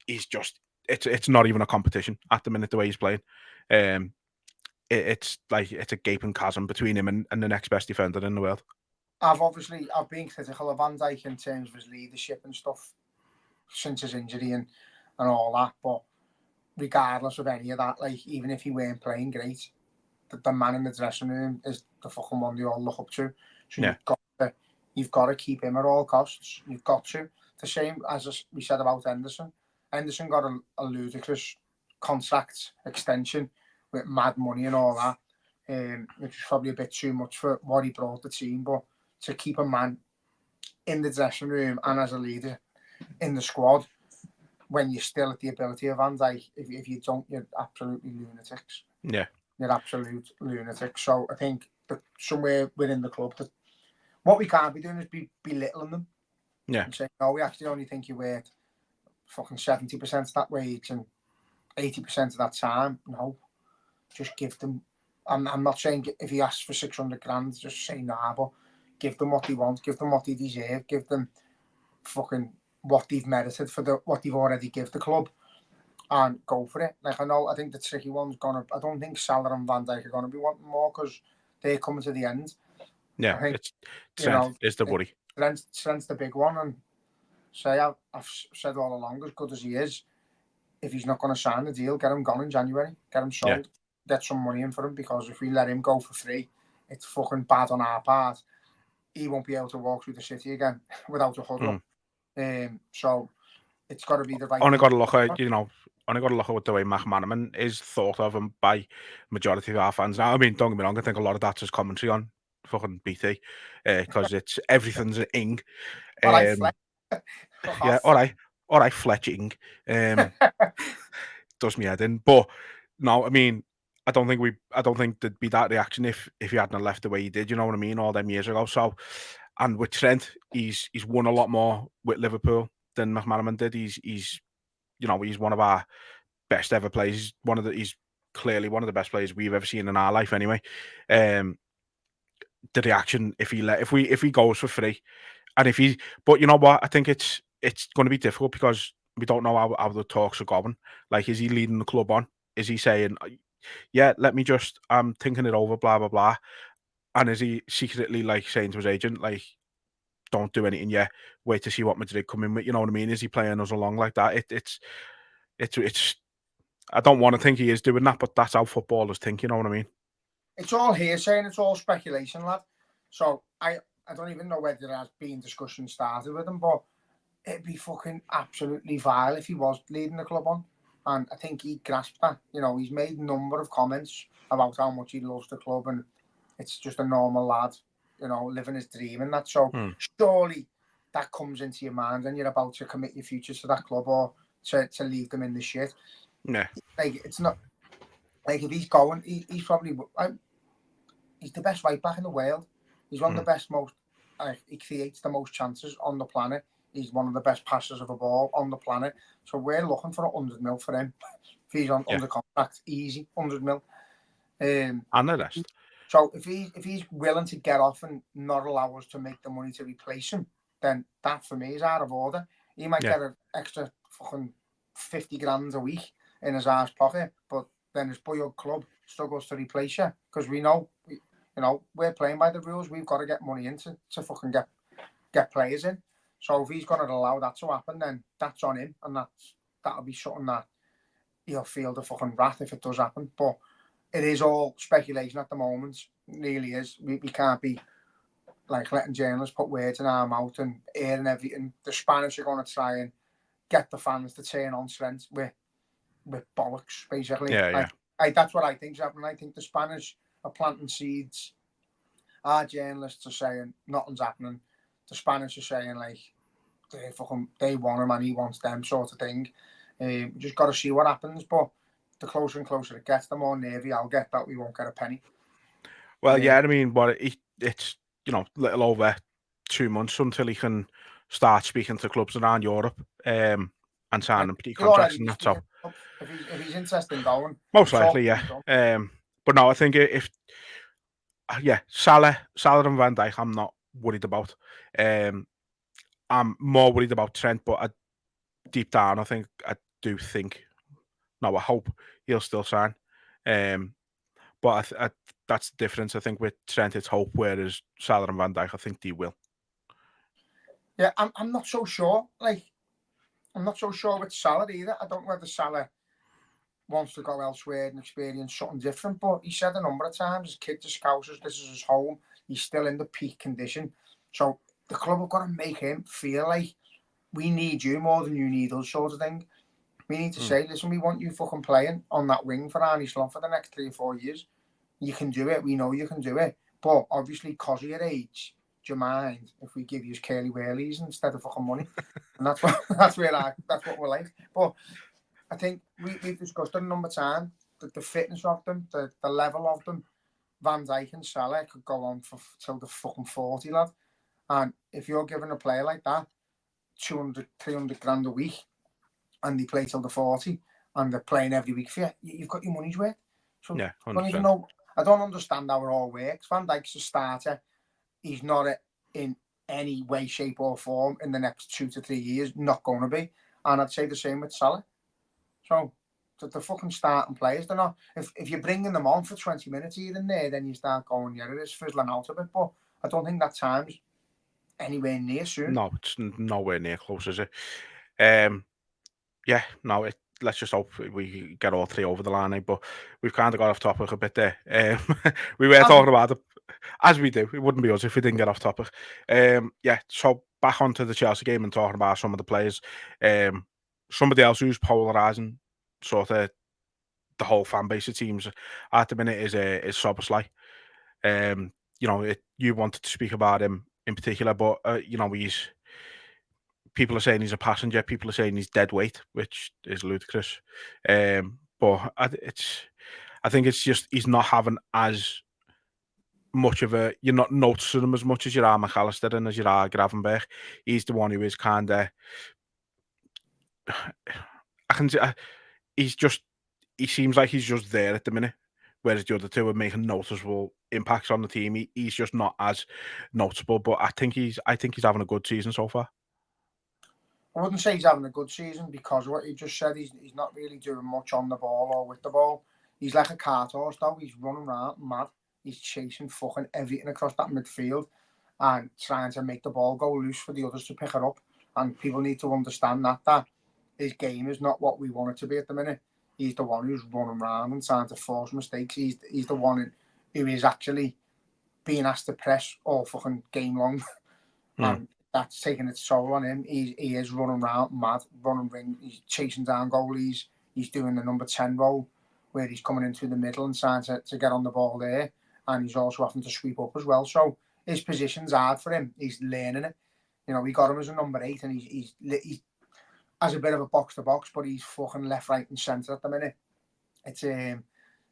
he's just, it's not even a competition at the minute, the way he's playing. It's like, it's a gaping chasm between him and the next best defender in the world. I've been critical of Van Dijk in terms of his leadership and stuff since his injury and all that, but regardless of any of that, like, even if he weren't playing great, the man in the dressing room is the fucking one they all look up to. So you've got to keep him at all costs. You've got to. The same as we said about Henderson. Henderson got a ludicrous contract extension with mad money and all that, which is probably a bit too much for what he brought the team. But to keep a man in the dressing room and as a leader in the squad when you're still at the ability of Van Dijk, if you don't, you're absolutely lunatics. Yeah. You're absolute lunatics. So I think that somewhere within the club, that what we can't be doing is be belittling them. Yeah. And saying, no, we actually only think you're worth fucking 70% of that wage and 80% of that time. No, just give them. I'm not saying if he asks for 600 grand, just say nah, but give them what they want, give them what they deserve, give them fucking what they've merited for what they've already give the club, and go for it. Like, I think the tricky one's I don't think Salah and Van Dijk are gonna be wanting more because they're coming to the end. Yeah, I think, it's Trent is the worry. Trent's the big one, and I've said all along, as good as he is, if he's not going to sign the deal, get him gone in January, get him sold, get some money in for him, because if we let him go for free, it's fucking bad on our part. He won't be able to walk through the city again without a huddle. So it's got to be the right. Only got to look at, the way McManaman is thought of and by majority of our fans now. I mean, don't get me wrong, I think a lot of that's his commentary on fucking BT, because it's everything's an ing. All right, yeah, all right, Fletching. Does me head in, but no, I mean, I don't think there'd be that reaction if he hadn't left the way he did. You know what I mean? All them years ago. So, and with Trent, he's won a lot more with Liverpool than McManaman did. He's one of our best ever players. He's clearly one of the best players we've ever seen in our life. Anyway, the reaction if he goes for free, and but you know what? I think it's going to be difficult because we don't know how the talks are going. Like, is he leading the club on? Is he saying, yeah, let me just, I'm thinking it over, blah, blah, blah. And is he secretly, like, saying to his agent, like, don't do anything yet, wait to see what Madrid come in with, you know what I mean? Is he playing us along like that? It's I don't want to think he is doing that, but that's how footballers think, you know what I mean? It's all hearsay and it's all speculation, lad. So I don't even know whether there has been discussion started with him, but it'd be fucking absolutely vile if he was leading the club on. And I think he grasped that. You know, he's made a number of comments about how much he loves the club and it's just a normal lad, you know, living his dream and that. So surely that comes into your mind and you're about to commit your future to that club or to leave them in the shit. Yeah. Like, it's not... Like if he's going, he's probably he's the best right back in the world. He's one of the best, most. He creates the most chances on the planet. He's one of the best passers of a ball on the planet. So we're looking for 100 mil for him. If he's under contract, easy 100 mil. And the rest. So if he's willing to get off and not allow us to make the money to replace him, then that for me is out of order. He might get an extra fucking 50 grand a week in his arse pocket, but then his boyhood club struggles to replace you because we know, we're playing by the rules. We've got to get money in to fucking get players in. So if he's going to allow that to happen, then that's on him, and that'll be something that he'll feel the fucking wrath if it does happen. But it is all speculation at the moment. It really is. We can't be like letting journalists put words in our mouth and airing everything. The Spanish are going to try and get the fans to turn on Trent with bollocks, basically. That's what I think is happening. I think the Spanish are planting seeds. Our journalists are saying nothing's happening. The Spanish are saying like they want him and he wants them, sort of thing. We just got to see what happens. But the closer and closer it gets, the more nervy I'll get that we won't get a penny. Well, I mean, but it's little over 2 months until he can start speaking to clubs around Europe and signing pretty contracts and that. So if he's interested in going, most likely, but no, I think if Salah and Van Dijk, I'm not worried about. I'm more worried about Trent, but deep down, I hope he'll still sign. But that's the difference. I think with Trent, it's hope, whereas Salah and Van Dijk, I think they will. Yeah, I'm not so sure. Like, I'm not so sure with Salah either. I don't know whether Salah wants to go elsewhere and experience something different. But he said a number of times, his kids are Scousers, this is his home. He's still in the peak condition. So the club have got to make him feel like we need you more than you need us, sort of thing. We need to say, listen, we want you fucking playing on that wing for Arnie Slot for the next 3 or 4 years. You can do it. We know you can do it. But obviously, because of your age, do you mind if we give you curly whirlies instead of fucking money? And that's what we're like. But I think we've discussed it a number of times, that the fitness of them, the level of them, Van Dijk and Salah could go on till the fucking 40, lad. And if you're giving a player like that 200, 300 grand a week, and they play till the 40, and they're playing every week for you, you've got your money's worth. So yeah, 100%. I don't even know. I don't understand how it all works. Van Dijk's a starter. He's not in any way, shape, or form in the next 2 to 3 years. Not going to be. And I'd say the same with Salah. So the fucking starting players, they're not. If you're bringing them on for 20 minutes here and there, then you start going, yeah, it is fizzling out a bit. But I don't think that time's anywhere near soon. No, it's nowhere near close, is it? Let's just hope we get all 3 over the line. But we've kind of got off topic a bit there. We were talking about it, as we do. It wouldn't be us if we didn't get off topic. So back onto the Chelsea game and talking about some of the players. Somebody else who's polarising sort of the whole fan base of teams at the minute is Szoboszlai. You wanted to speak about him in particular, but people are saying he's a passenger. People are saying he's dead weight, which is ludicrous. But I think it's just he's not having as much of a. You're not noticing him as much as you are McAllister and as you are Gravenberch. He's the one who is kind of. He seems like he's just there at the minute, whereas the other two are making noticeable impacts on the team. He's just not as noticeable, but I think he's having a good season so far. I wouldn't say he's having a good season because of what you just said. He's not really doing much on the ball or with the ball. He's like a cart horse, though. He's running around mad. He's chasing fucking everything across that midfield and trying to make the ball go loose for the others to pick it up. And people need to understand that his game is not what we want it to be at the minute. He's the one who's running around and trying to force mistakes. He's the one who is actually being asked to press all fucking game long. And that's taking its toll on him. He is running around mad, running ring. He's chasing down goalies. He's doing the number 10 role where he's coming in through the middle and trying to get on the ball there. And he's also having to sweep up as well. So his position's hard for him. He's learning it. We got him as a number 8 and he's as a bit of a box to box, but he's fucking left, right, and centre at the minute. It's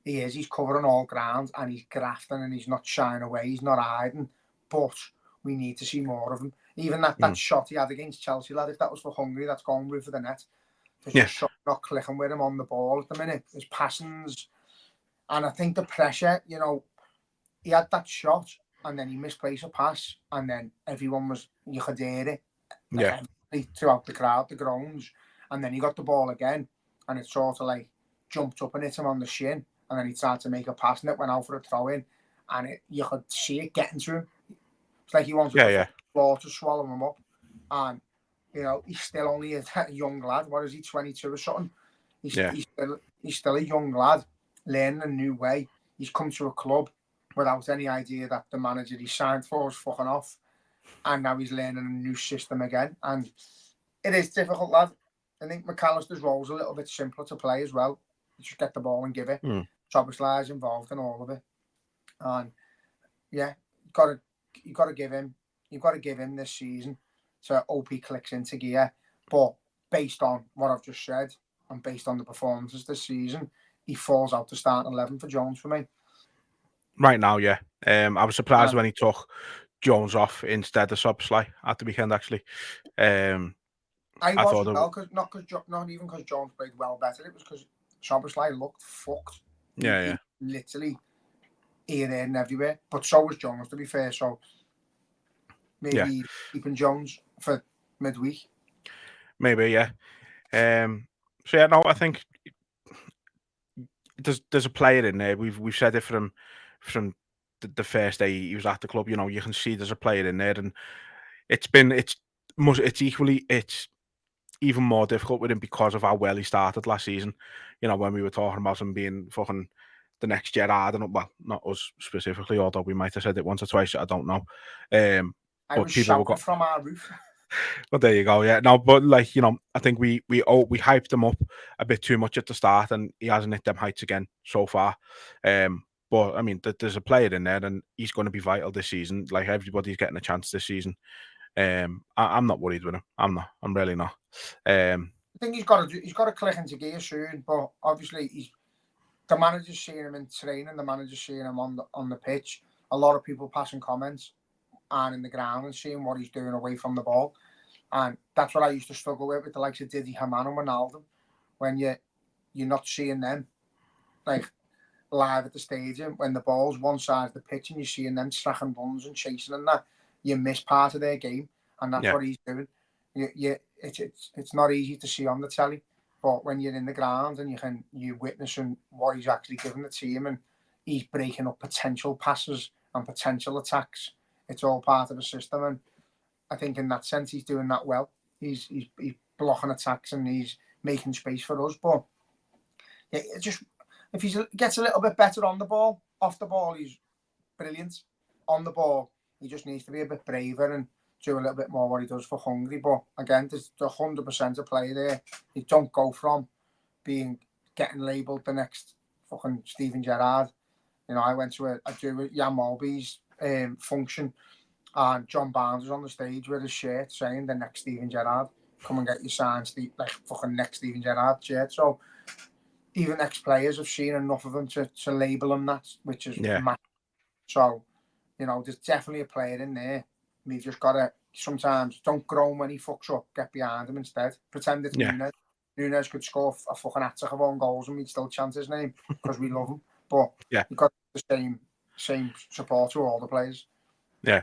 He is. He's covering all ground and he's grafting and he's not shying away. He's not hiding. But we need to see more of him. Even that shot he had against Chelsea, lad, if that was for Hungary, that's going with for the net. There's just shot not clicking with him on the ball at the minute. His passings. And I think the pressure, you know, he had that shot and then he misplaced a pass and then everyone was, you could hear it. Throughout the crowd, the groans. And then he got the ball again and it sort of like jumped up and hit him on the shin. And then he tried to make a pass and it went out for a throw in. And you could see it getting to him. It's like he wanted the floor to swallow him up. And, you know, he's still only a young lad. What is he, 22 or something? He's still a young lad, learning a new way. He's come to a club without any idea that the manager he signed for was fucking off. And now he's learning a new system again. And it is difficult, lad. I think McAllister's role is a little bit simpler to play as well. You just get the ball and give it. Szoboszlai is involved in all of it. And yeah, you got to give him this season to hope he clicks into gear. But based on what I've just said and based on the performances this season, he falls out the starting 11 for Jones for me. Right now, yeah. I was surprised when he took Jones off instead of Szoboszlai at the weekend, actually. I was well, not even because Jones played well better. It was because Szoboszlai looked fucked. Yeah. Literally here, there, and everywhere. But so was Jones, to be fair. So maybe keeping Jones for midweek. Maybe, yeah. So yeah, no, I think there's a player in there. We've said it from the first day he was at the club. You know, you can see there's a player in there, and it's even more difficult with him because of how well he started last season. You know, when we were talking about him being fucking the next Gerrard, and well, not us specifically, although we might have said it once or twice. I don't know. I was shouting from our roof. Well, there you go. Yeah, no, but like, you know, I think we hyped him up a bit too much at the start, and he hasn't hit them heights again so far. But I mean, there's a player in there, and he's going to be vital this season. Like, everybody's getting a chance this season. I'm not worried with him. I'm not. I'm really not. I think he's got to click into gear soon. But obviously, the manager's seeing him in training. The manager's seeing him on the pitch. A lot of people passing comments and in the ground and seeing what he's doing away from the ball. And that's what I used to struggle with the likes of Didi Hamann and Ronaldo. When you're not seeing them like live at the stadium, when the ball's one side of the pitch and you're seeing them stacking runs and chasing and that, you miss part of their game. And that's what he's doing. It's not easy to see on the telly, but when you're in the ground and you're witnessing what he's actually giving the team, and he's breaking up potential passes and potential attacks, it's all part of the system. And I think in that sense he's doing that well. He's blocking attacks and he's making space for us. But yeah, just if he gets a little bit better on the ball, off the ball he's brilliant. On the ball, he just needs to be a bit braver and do a little bit more what he does for Hungary. But again, there's 100% a player there. You don't go from getting labelled the next fucking Steven Gerrard. You know, I went to a Jan Molby's function, and John Barnes was on the stage with his shirt saying the next Steven Gerrard. Come and get your signed like fucking next Steven Gerrard shirt. So even ex-players have seen enough of him to label him that, which is mad. So, you know, there's definitely a player in there. We've just got to sometimes don't groan when he fucks up, get behind him instead. Pretend it's Nunez. Nunez could score a fucking hat of own goals and we'd still chant his name because we love him. But you've got the same support to all the players. Yeah,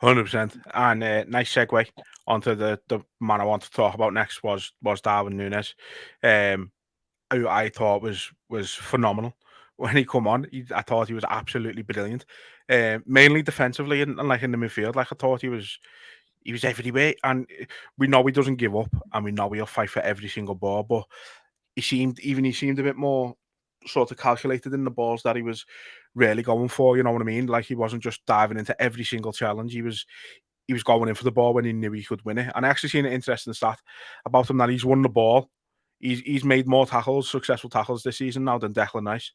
100%. And nice segue onto the man I want to talk about next was Darwin Nunez, who I thought was phenomenal when he come on. I thought he was absolutely brilliant, mainly defensively and like in the midfield. Like, I thought he was everywhere, and we know he doesn't give up, and we know he'll fight for every single ball. But he seemed a bit more sort of calculated in the balls that he was really going for. You know what I mean? Like, he wasn't just diving into every single challenge. He was going in for the ball when he knew he could win it. And I actually seen an interesting stat about him that he's won the ball. He's made more successful tackles this season now than Declan Rice.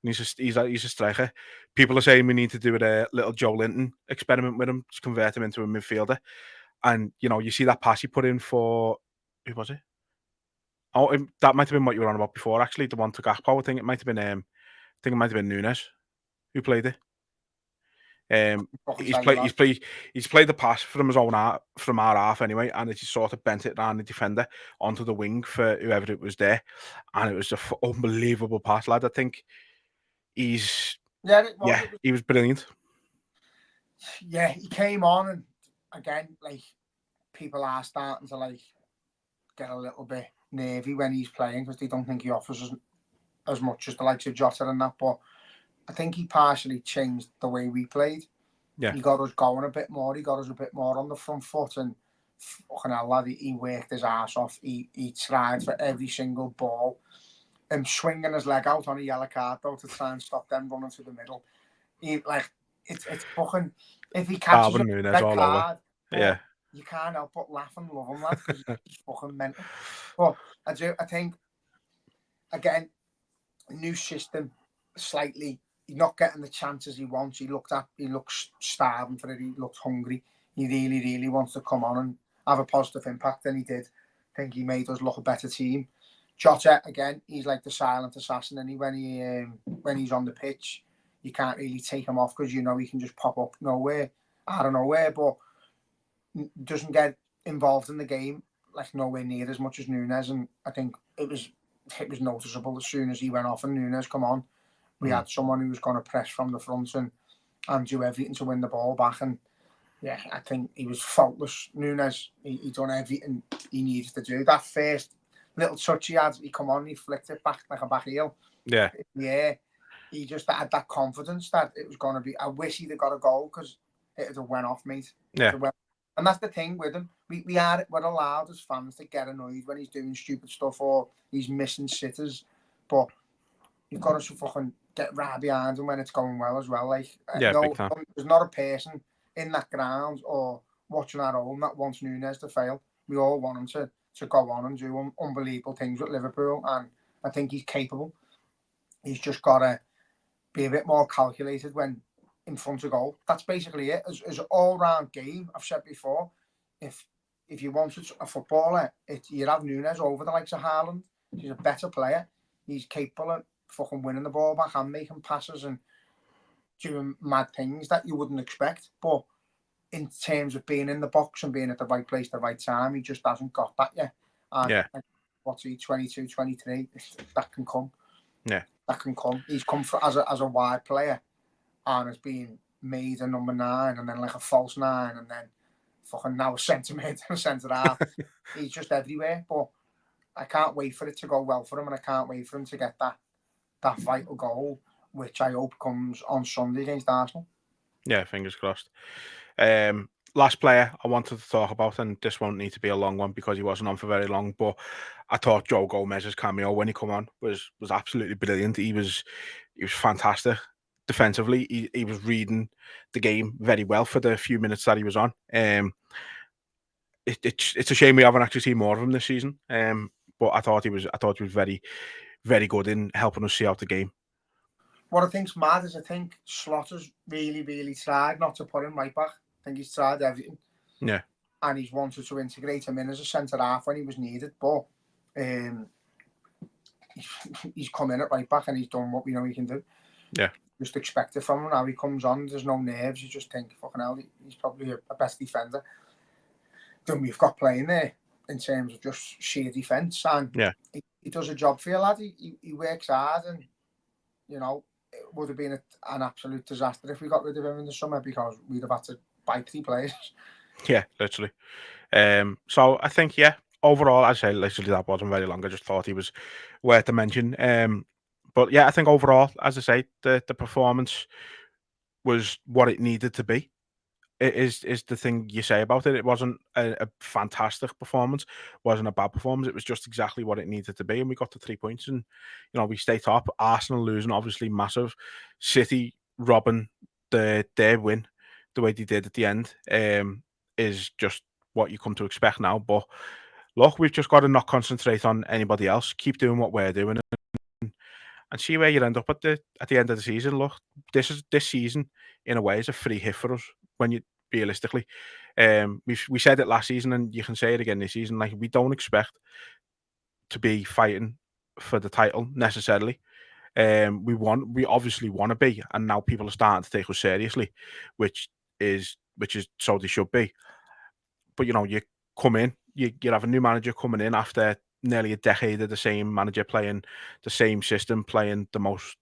And he's a striker. People are saying we need to do a little Joe Linton experiment with him to convert him into a midfielder. And you know, you see that pass he put in for, who was it? Oh, that might have been what you were on about before. Actually, the one to Gakpo. I think it might have been think it might have been Nunez who played it. Fucking He's tell you played that. he's played the pass from his own half, from our half anyway, and he sort of bent it around the defender onto the wing for whoever it was there, and it was an unbelievable pass, lad. I think he's Yeah, it was. yeah, he was brilliant. Yeah, he came on, and again, like, people are starting to like get a little bit nervy when he's playing because they don't think he offers as much as the likes of Jota and that. But I think he partially changed the way we played. Yeah. He got us going a bit more. He got us a bit more on the front foot, and fucking hell, lad, he worked his ass off. He tried for every single ball. Swinging his leg out on a yellow card though to try and stop them running through the middle. He like it's fucking, if he catches a Nunez red all card, yeah, you can't help but laugh and love him, lad, because he's fucking mental. But I think again, new system, slightly. He's not getting the chances he wants. He looks starving for it. He looked hungry. He really, really wants to come on and have a positive impact, and he did. I think he made us look a better team. Jota, again, he's like the silent assassin, and when he's on the pitch, you can't really take him off because you know he can just pop up out of nowhere, but doesn't get involved in the game like nowhere near as much as Nunez. And I think it was noticeable as soon as he went off and Nunez come on. We had someone who was going to press from the front and do everything to win the ball back. And yeah, I think he was faultless. Nunez, he done everything he needed to do. That first little touch he had, he come on, he flicked it back like a back heel. Yeah. Yeah. He just had that confidence that it was going to be. I wish he'd have got a goal because it would have went off, mate. Yeah. And that's the thing with him. We're allowed as fans to get annoyed when he's doing stupid stuff or he's missing sitters. But you've got to fucking get right behind him when it's going well as well. Like, yeah, no, there's not a person in that ground or watching at home that wants Nunez to fail. We all want him to go on and do unbelievable things with Liverpool, and I think he's capable. He's just got to be a bit more calculated when in front of goal. That's basically it. As an all-round game, I've said before, if you wanted a footballer, you'd have Nunez over the likes of Haaland. He's a better player. He's capable of fucking winning the ball back and making passes and doing mad things that you wouldn't expect. But in terms of being in the box and being at the right place at the right time, he just hasn't got that yet. And what's he, 22, 23? That can come. Yeah. That can come. He's come as a wide player and has been made a number 9 and then like a false 9 and then fucking now a centre mid and a centre half. He's just everywhere. But I can't wait for it to go well for him, and I can't wait for him to get that vital goal, which I hope comes on Sunday against Arsenal. Yeah, fingers crossed. Last player I wanted to talk about, and this won't need to be a long one because he wasn't on for very long, but I thought Joe Gomez's cameo when he come on was absolutely brilliant. He was fantastic defensively. He was reading the game very well for the few minutes that he was on. It's a shame we haven't actually seen more of him this season. But I thought he was very, very good in helping us see out the game. What I think's mad is I think Slaughter's really, really tried not to put him right back. I think he's tried everything. Yeah. And he's wanted to integrate him in as a centre half when he was needed, but he's come in at right back and he's done what we know he can do. Yeah. Just expect it from him. Now he comes on, there's no nerves. You just think, fucking hell, he's probably a best defender than we've got playing there in terms of just sheer defence. And he does a job for you, lad. He works hard, and you know, it would have been an absolute disaster if we got rid of him in the summer because we'd have had to buy 3 players. Yeah, literally. So I think, overall, I'd say literally that wasn't very long. I just thought he was worth the mention. But yeah, I think overall, as I say, the performance was what it needed to be. It is the thing you say about it. It wasn't a fantastic performance, wasn't a bad performance. It was just exactly what it needed to be, and we got to 3 points, and you know we stay top. Arsenal losing, obviously massive. City robbing their win the way they did at the end is just what you come to expect now. But look, we've just got to not concentrate on anybody else. Keep doing what we're doing, and see where you end up at the end of the season. Look, this season in a way is a free hit for us when you realistically. We said it last season, and you can say it again this season. Like we don't expect to be fighting for the title necessarily. We obviously want to be, and now people are starting to take us seriously, which is so they should be. But you come in, you have a new manager coming in after nearly a decade of the same manager playing the same system, playing the most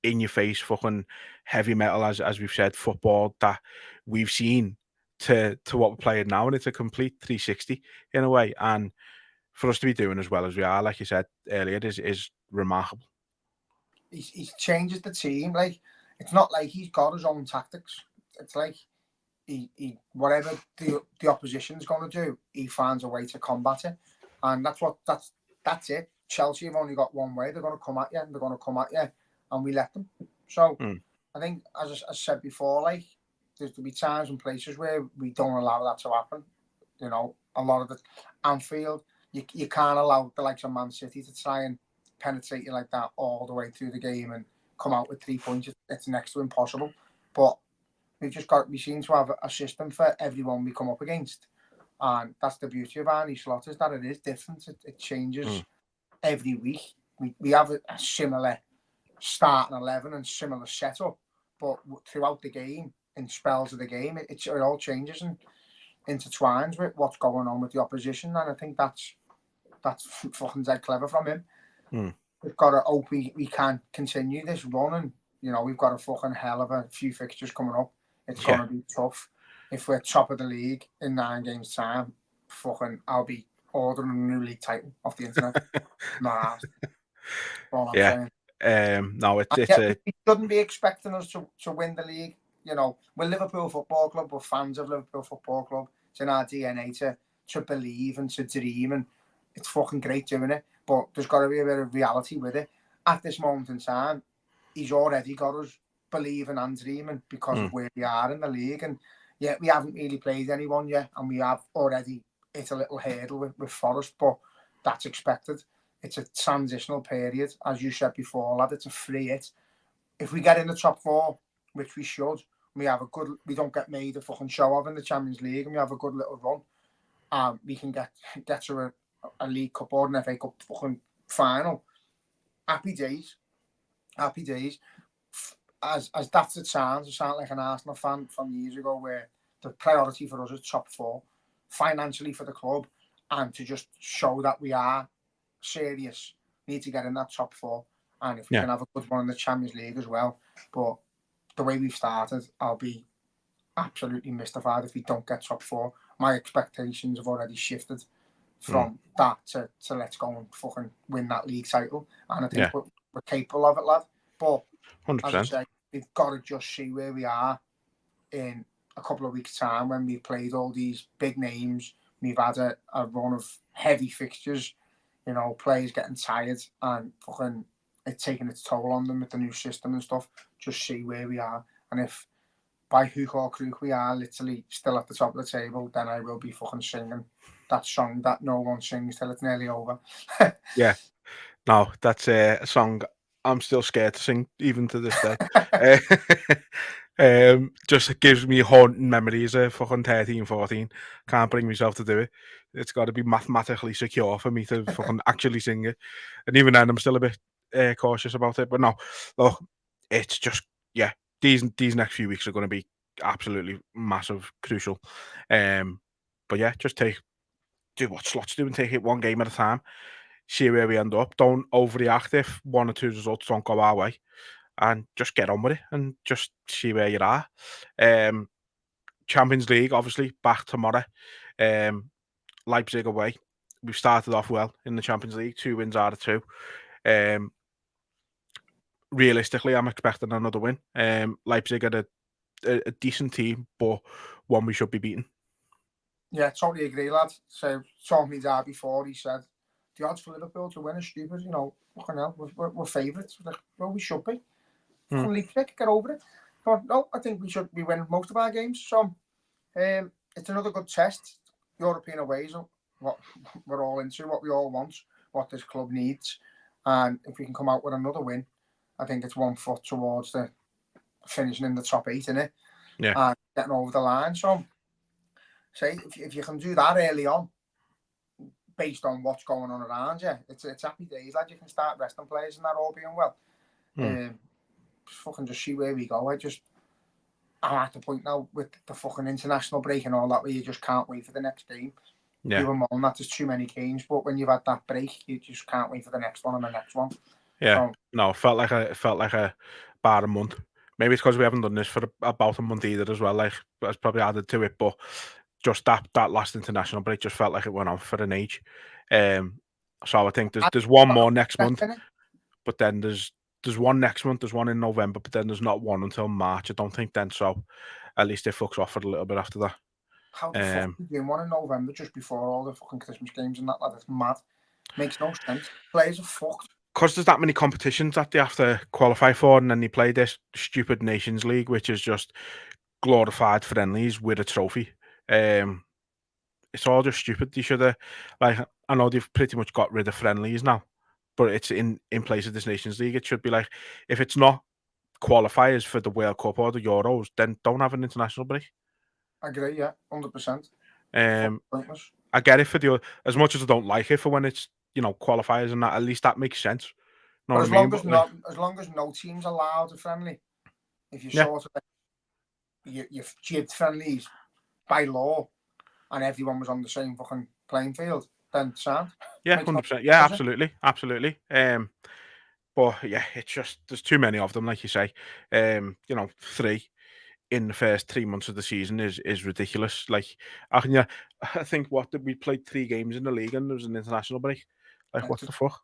in your face fucking heavy metal, as we've said, football that we've seen to what we're playing now, and it's a complete 360 in a way. And for us to be doing as well as we are, like you said earlier, is remarkable. He changes the team. Like, it's not like he's got his own tactics. It's like he whatever the opposition's going to do, he finds a way to combat it, and that's it. Chelsea have only got one way. They're going to come at you, and they're going to come at you, and we let them. So I think, as I said before, like, there's to be times and places where we don't allow that to happen. A lot of the Anfield, you can't allow the likes of Man City to try and penetrate you like that all the way through the game and come out with 3 points. It's next to impossible. But we seem to have a system for everyone we come up against, and that's the beauty of Arne Slot, is that it is different. It changes every week. We have a similar starting 11 and similar setup, but throughout the game, in spells of the game, it all changes and intertwines with what's going on with the opposition, and I think that's fucking dead clever from him. We've got to hope we can continue this run, and we've got a fucking hell of a few fixtures coming up. It's going to be tough. If we're top of the league in 9 games time, I'll be ordering a new league title off the internet. Nah, yeah. No, it's we shouldn't be expecting us to win the league. We're Liverpool Football Club. We're fans of Liverpool Football Club. It's in our DNA to believe and to dream, and it's fucking great doing it. But there's got to be a bit of reality with it. At this moment in time, he's already got us believing and dreaming because of where we are in the league. And yet we haven't really played anyone yet, and we have already hit a little hurdle with Forest, but that's expected. It's a transitional period, as you said before, lad. It's a free hit. If we get in the top 4, which we should, we don't get made a fucking show of in the Champions League, and we have a good little run, we can get to a League Cup or an FA Cup fucking final. Happy days. As that's it sounds, I sound like an Arsenal fan from years ago, where the priority for us is top 4, financially for the club, and to just show that we are serious. We need to get in that top 4, and if we can have a good one in the Champions League as well. But the way we've started, I'll be absolutely mystified if we don't get top 4. My expectations have already shifted from that to let's go and fucking win that league title, and I think we're capable of it, lad. But 100%. as I say, we've got to just see where we are in a couple of weeks' time, when we've played all these big names. We've had a run of heavy fixtures, players getting tired, and fucking it's taking its toll on them with the new system and stuff. Just see where we are, and if by hook or crook we are literally still at the top of the table, then I will be fucking singing that song that no one sings till it's nearly over. Yeah. No, that's a song I'm still scared to sing, even to this day. Just gives me haunting memories of fucking 13, 14. Can't bring myself to do it. It's got to be mathematically secure for me to fucking actually sing it. And even then, I'm still a bit cautious about it. But no, look, it's just, these next few weeks are going to be absolutely massive, crucial. But yeah, just do what Slot's doing, take it one game at a time. See where we end up. Don't overreact if 1 or 2 results don't go our way, and just get on with it and just see where you are. Champions League, obviously, back tomorrow. Leipzig away. We've started off well in the Champions League, 2 wins out of 2. Realistically, I'm expecting another win. Leipzig are a decent team, but one we should be beating. Yeah, totally agree, lad. So, told me that before. He said the odds for Liverpool to win are stupid. Fucking hell, we're favourites. Well, we should be. Fucking Leipzig, get over it. But no, I think we should be winning most of our games. So, it's another good test. European aways, what we're all into, what we all want, what this club needs, and if we can come out with another win, I think it's 1 foot towards the finishing in the top 8, innit? Yeah. And getting over the line. So, say if you can do that early on, based on what's going on around you, it's happy days, lad. You can start resting players and that all being well. Fucking just see where we go. I'm at the point now with the fucking international break and all that where you just can't wait for the next game. Yeah. You were moaning that there's too many games, but when you've had that break, you just can't wait for the next one and the next one. Yeah. So, No, it felt like about a month. Maybe it's because we haven't done this for about a month either as well. Like that's probably added to it, but just that last international break just felt like it went on for an age. So I think there's one more next month, but then there's one next month, there's one in November, but then there's not one until March. I don't think then. So at least it fucks off for a little bit after that. How the fuck are you doing one in November just before all the fucking Christmas games and that? That's mad. Makes no sense. Players are fucked. Because there's that many competitions that they have to qualify for, and then they play this stupid Nations League, which is just glorified friendlies with a trophy. It's all just stupid. They should have, like, I know they've pretty much got rid of friendlies now, but it's in place of this Nations League. It should be like, if it's not qualifiers for the World Cup or the Euros, then don't have an international break. I agree, yeah, 100%. I get it for as much as I don't like it for when it's qualifiers and that. At least that makes sense. But as long as no team's allowed a friendly, if you sort of you've jibbed friendlies by law, and everyone was on the same fucking playing field, then sound. Yeah, 100%. Yeah, absolutely. But yeah, it's just there's too many of them, like you say. 3 in the first 3 months of the season is ridiculous. Like, I think we played 3 games in the league and there was an international break. Like, what the fuck?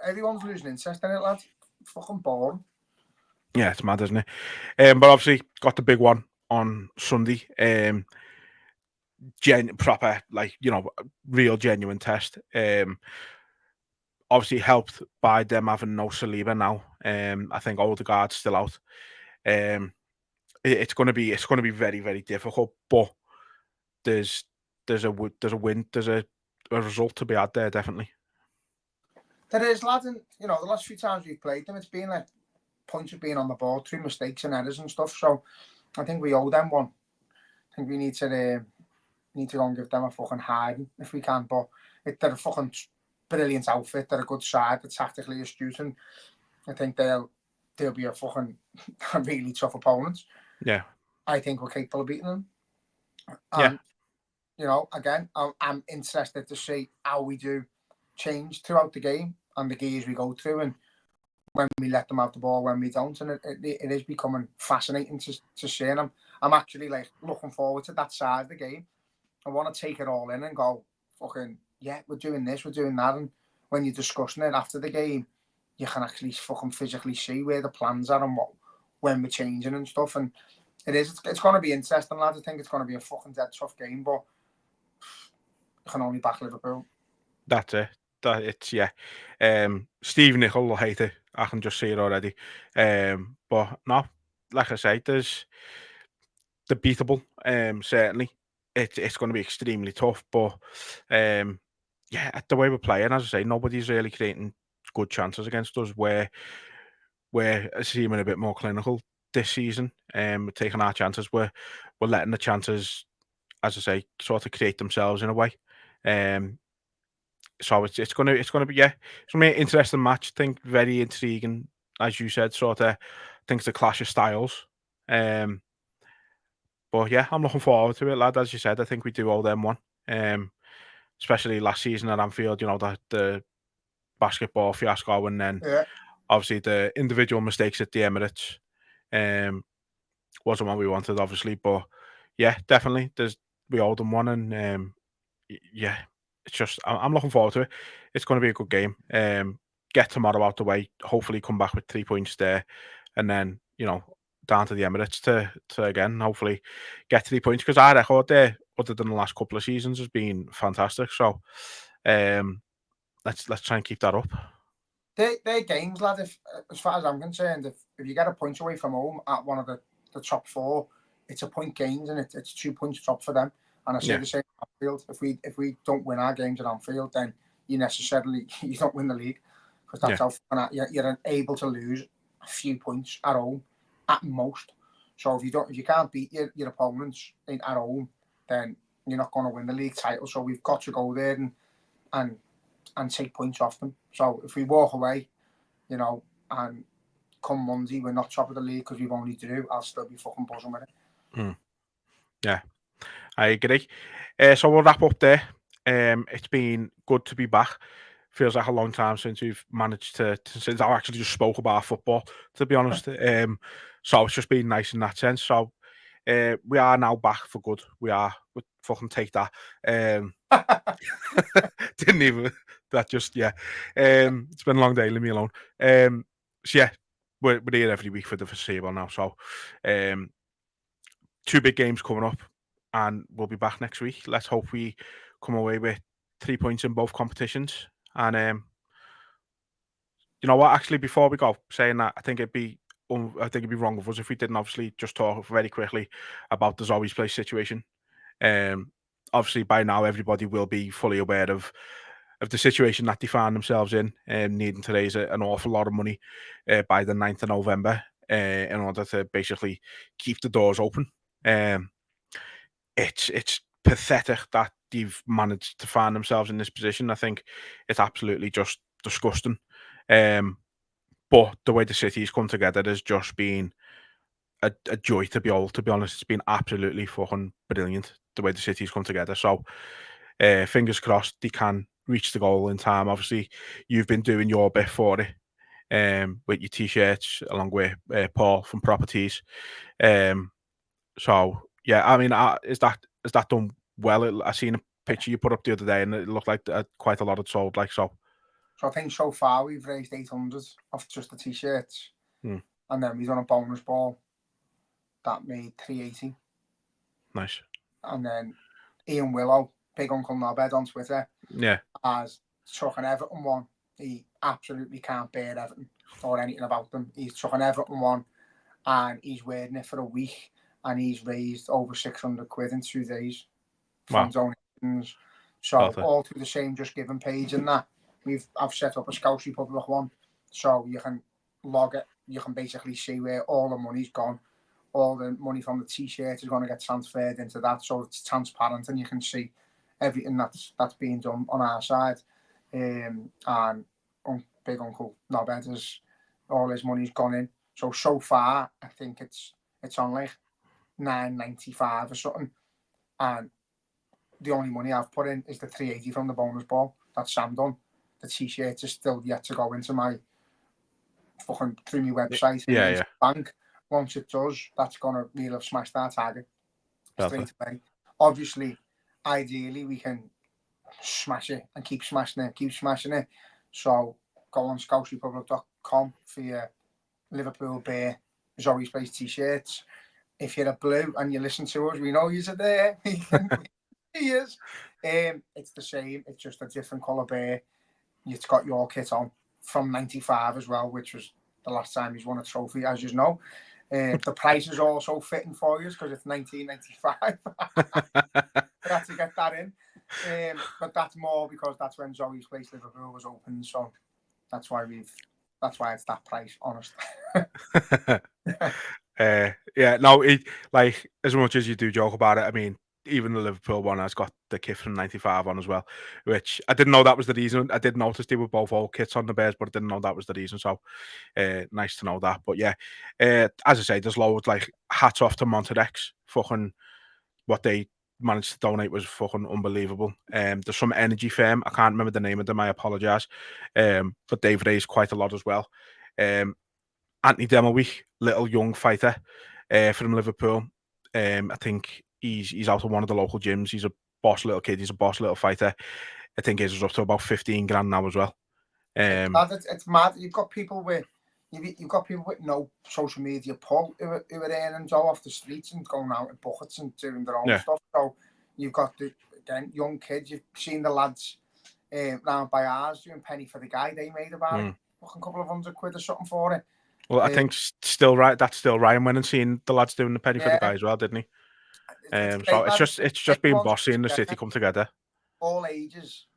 Everyone's losing interest in it, lad. Fucking boring. Yeah, it's mad, isn't it? But obviously got the big one on Sunday. Proper, like, real genuine test. Obviously helped by them having no Saliba now. I think Odegaard's still out. It's going to be very, very difficult, but there's a win, there's a result to be had there, definitely. There is, lad, and the last few times we've played them, it's been like points of being on the board through mistakes and errors and stuff. So I think we owe them one. I think we need to go and give them a fucking hiding if we can. But they're a fucking brilliant outfit. They're a good side. They're tactically astute, and I think they'll be a fucking really tough opponent. Yeah, I think we're capable of beating them. And, again, I'm interested to see how we do change throughout the game and the gears we go through, and when we let them have the ball, when we don't, and it is becoming fascinating to see. And I'm actually like looking forward to that side of the game. I want to take it all in and go, fucking yeah, we're doing this, we're doing that, and when you're discussing it after the game, you can actually fucking physically see where the plans are and when we're changing and stuff. And it's going to be interesting, lads. I think it's going to be a fucking dead tough game, but you can only back Liverpool. That's it. Steve Nicol will hate it. I can just see it already. But no, like I say, they're beatable. Certainly, it's going to be extremely tough. But the way we're playing, as I say, nobody's really creating good chances against us. We're seeming a bit more clinical this season. We're taking our chances. We're letting the chances, as I say, sort of create themselves in a way. So it's gonna be it's gonna be an interesting match. I think very intriguing, as you said. Sort of, I think it's a clash of styles. But yeah, I'm looking forward to it, lad. As you said, I think we do owe them one. Especially last season at Anfield, the basketball fiasco, and then obviously the individual mistakes at the Emirates. Wasn't what we wanted, obviously, but yeah, definitely. We owe them one, and it's just I'm looking forward to it. It's going to be a good game. Get tomorrow out the way. Hopefully, come back with 3 points there, and then down to the Emirates to again hopefully get 3 points, because our record there, other than the last couple of seasons, has been fantastic. So let's try and keep that up. They're games, lad. As far as I'm concerned, if you get a point away from home at one of the top 4, it's a point gains, and it's 2 points drop for them. And I say the same at Anfield. If we don't win our games at Anfield, then you don't win the league, because that's how you're able to lose a few points at home at most. So if you can't beat your opponents at home, then you're not going to win the league title. So we've got to go there and take points off them. So if we walk away, and come Monday, we're not top of the league because we've only drew, I'll still be fucking buzzing with it. Yeah, I agree. So we'll wrap up there. It's been good to be back. Feels like a long time since we've managed to since I actually just spoke about football, to be honest. So it's just been nice in that sense. So we are now back for good. We fucking take that. Didn't even that just yeah. It's been a long day. Leave me alone. So yeah, we're here every week for the foreseeable now. So 2 big games coming up, and we'll be back next week. Let's hope we come away with 3 points in both competitions. And you know what? Actually, before we go, saying that, I think it'd be wrong of us if we didn't obviously just talk very quickly about the Zoes Place situation. Obviously, by now everybody will be fully aware of the situation that they find themselves in, needing to raise an awful lot of money by the 9th of November in order to basically keep the doors open. It's pathetic that they've managed to find themselves in this position. I think it's absolutely just disgusting. But the way the city's come together has just been a joy to behold. To be honest, it's been absolutely fucking brilliant the way the city's come together. So fingers crossed they can reach the goal in time. Obviously, you've been doing your bit for it with your t-shirts along with Paul from Properties. So yeah, I mean, is that done well? I seen a picture you put up the other day, and it looked like quite a lot had sold. Like so. So I think so far we've raised 800 off just the t-shirts, and then we've done a bonus ball that made 380. Nice. And then Ian Willow, Big Uncle Knobhead on Twitter, has took an Everton one. He absolutely can't bear Everton or anything about them. He's took an Everton one, and he's wearing it for a week, and he's raised over 600 quid in 2 days from donations. So all through the same Just Giving page and that. I've set up a Scouse Republic one, so you can log it. You can basically see where all the money's gone. All the money from the t-shirt is going to get transferred into that, so it's transparent and you can see everything that's being done on our side. And Big Uncle Knobhead has all his money's gone in. So far, I think it's on like $9.95 or something, and the only money I've put in is the 380 from the bonus ball that Sam done. The t-shirt is still yet to go into my fucking through my website and bank. Once it does, that's gonna really have smashed our target straight away. Obviously, ideally we can smash it and keep smashing it. So go on scouserepublic.com for your Liverpool Bear Zoes Place t-shirts. If you're a blue and you listen to us, we know you're there. He is. It's the same. It's just a different colour bear. It's got your kit on from 95 as well, which was the last time he's won a trophy, as you know. The price is also fitting for you because it's $19.95. I had to get that in. But that's more because that's when Zoes Place Liverpool was open. So that's why it's that price, honest. Like as much as you do joke about it, I mean, even the Liverpool one has got the kit from 95 on as well, which I didn't know that was the reason. I did notice they were both old kits on the Bears, but I didn't know that was the reason. So nice to know that. But yeah, as I say, there's loads, like hats off to Monterex. Fucking what they managed to donate was fucking unbelievable. There's some energy firm, I can't remember the name of them, I apologise. But they've raised quite a lot as well. Anthony Demowick, little young fighter from Liverpool. I think he's out of one of the local gyms. He's a boss little kid. He's a boss little fighter. I think his is up to about 15 grand now as well. It's mad. You've got people with no social media pull who are earning dough off the streets and going out in buckets and doing their own stuff. So you've got young kids. You've seen the lads round by ours doing penny for the guy. They made about a couple of £100 or something for it. Well, I think that's still Ryan went and seen the lads doing the penny for the guy as well, didn't he? So it's just been bossy and the city come together. All ages,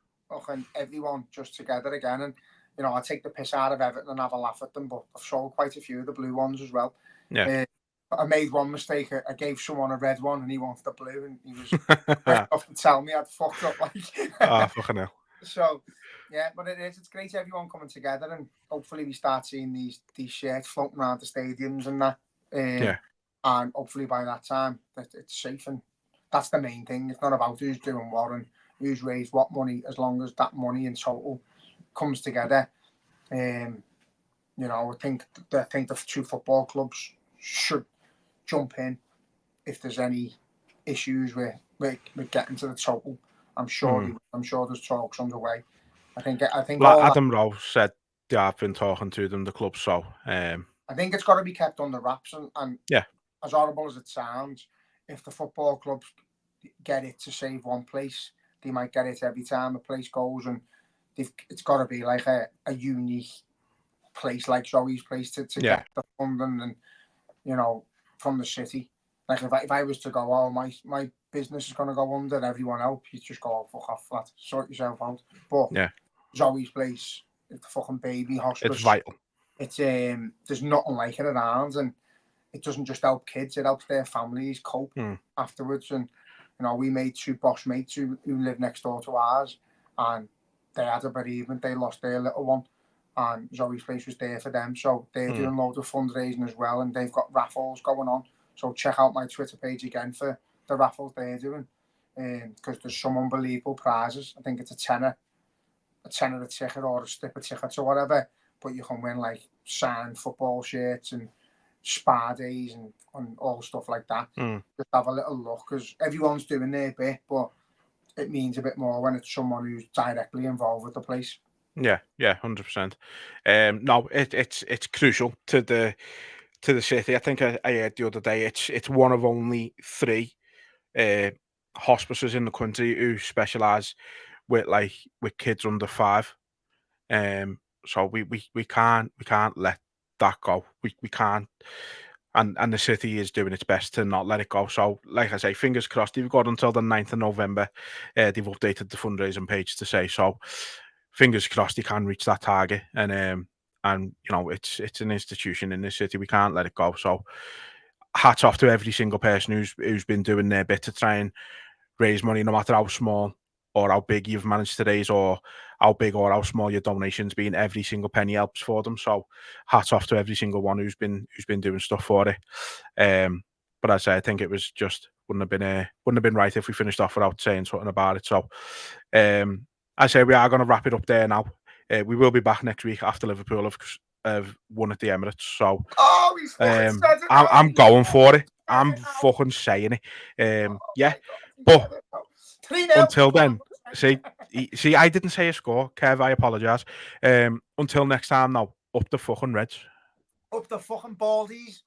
and everyone just together again. And you know, I take the piss out of Everton and have a laugh at them, but I've sold quite a few of the blue ones as well. Yeah. I made one mistake. I gave someone a red one and he wanted the blue, and he was quick enough to tell me I'd fucked up. Like, fucking hell. So, Yeah, but it is. It's great everyone coming together, and hopefully we start seeing these shirts floating around the stadiums and that. Yeah. And hopefully by that time that it's safe, and that's the main thing. It's not about who's doing what and who's raised what money, as long as that money in total comes together. You know, I think the two football clubs should jump in if there's any issues with getting to the total. I'm sure there's talks underway. I think Like Adam Rowe said they have been talking to them, the club. So I think it's got to be kept under wraps, and yeah, as horrible as it sounds, if the football clubs get it to save one place, they might get it every time a place goes, and it's got to be like a unique place like Zoes Place to get the funding, and you know, from the city. Like if I was to go, oh, my business is going to go under, everyone else, you just go, oh, fuck off, flat, sort yourself out. But Zoe's Place, it's the fucking baby hospice. It's vital. It's there's nothing like it around, and it doesn't just help kids; it helps their families cope afterwards. And you know, we made two boss mates who live next door to ours, and they had a bereavement. They lost their little one, and Zoe's Place was there for them. So they're doing loads of fundraising as well, and they've got raffles going on. So check out my Twitter page again for the raffles they're doing, because there's some unbelievable prizes. I think it's a tenner a ticket or a slip of tickets or whatever, but you can win like signed football shirts and spa days and all stuff like that. Just have a little look, because everyone's doing their bit, but it means a bit more when it's someone who's directly involved with the place. Yeah, 100%. No, it's crucial to the city. I think I heard the other day it's one of only 3 hospices in the country who specialise with kids under 5. So we can't let that go. We can't. And the city is doing its best to not let it go. So, like I say, fingers crossed. They've got until the 9th of November. They've updated the fundraising page to say so. Fingers crossed they can reach that target. And you know, it's an institution in the city. We can't let it go. So, hats off to every single person who's been doing their bit to try and raise money, no matter how small or how big you've managed to raise, or how big or how small your donations been. Every single penny helps for them. So hats off to every single one who's been doing stuff for it. But I think it was just wouldn't have been right if we finished off without saying something about it. So I say we are going to wrap it up there now. We will be back next week after Liverpool have won at the Emirates. So he's fucking said it. I'm going for it. I'm fucking saying it. Yeah. But until then, see, I didn't say a score, Kev. I apologise. Until next time, now, up the fucking Reds. Up the fucking Baldies.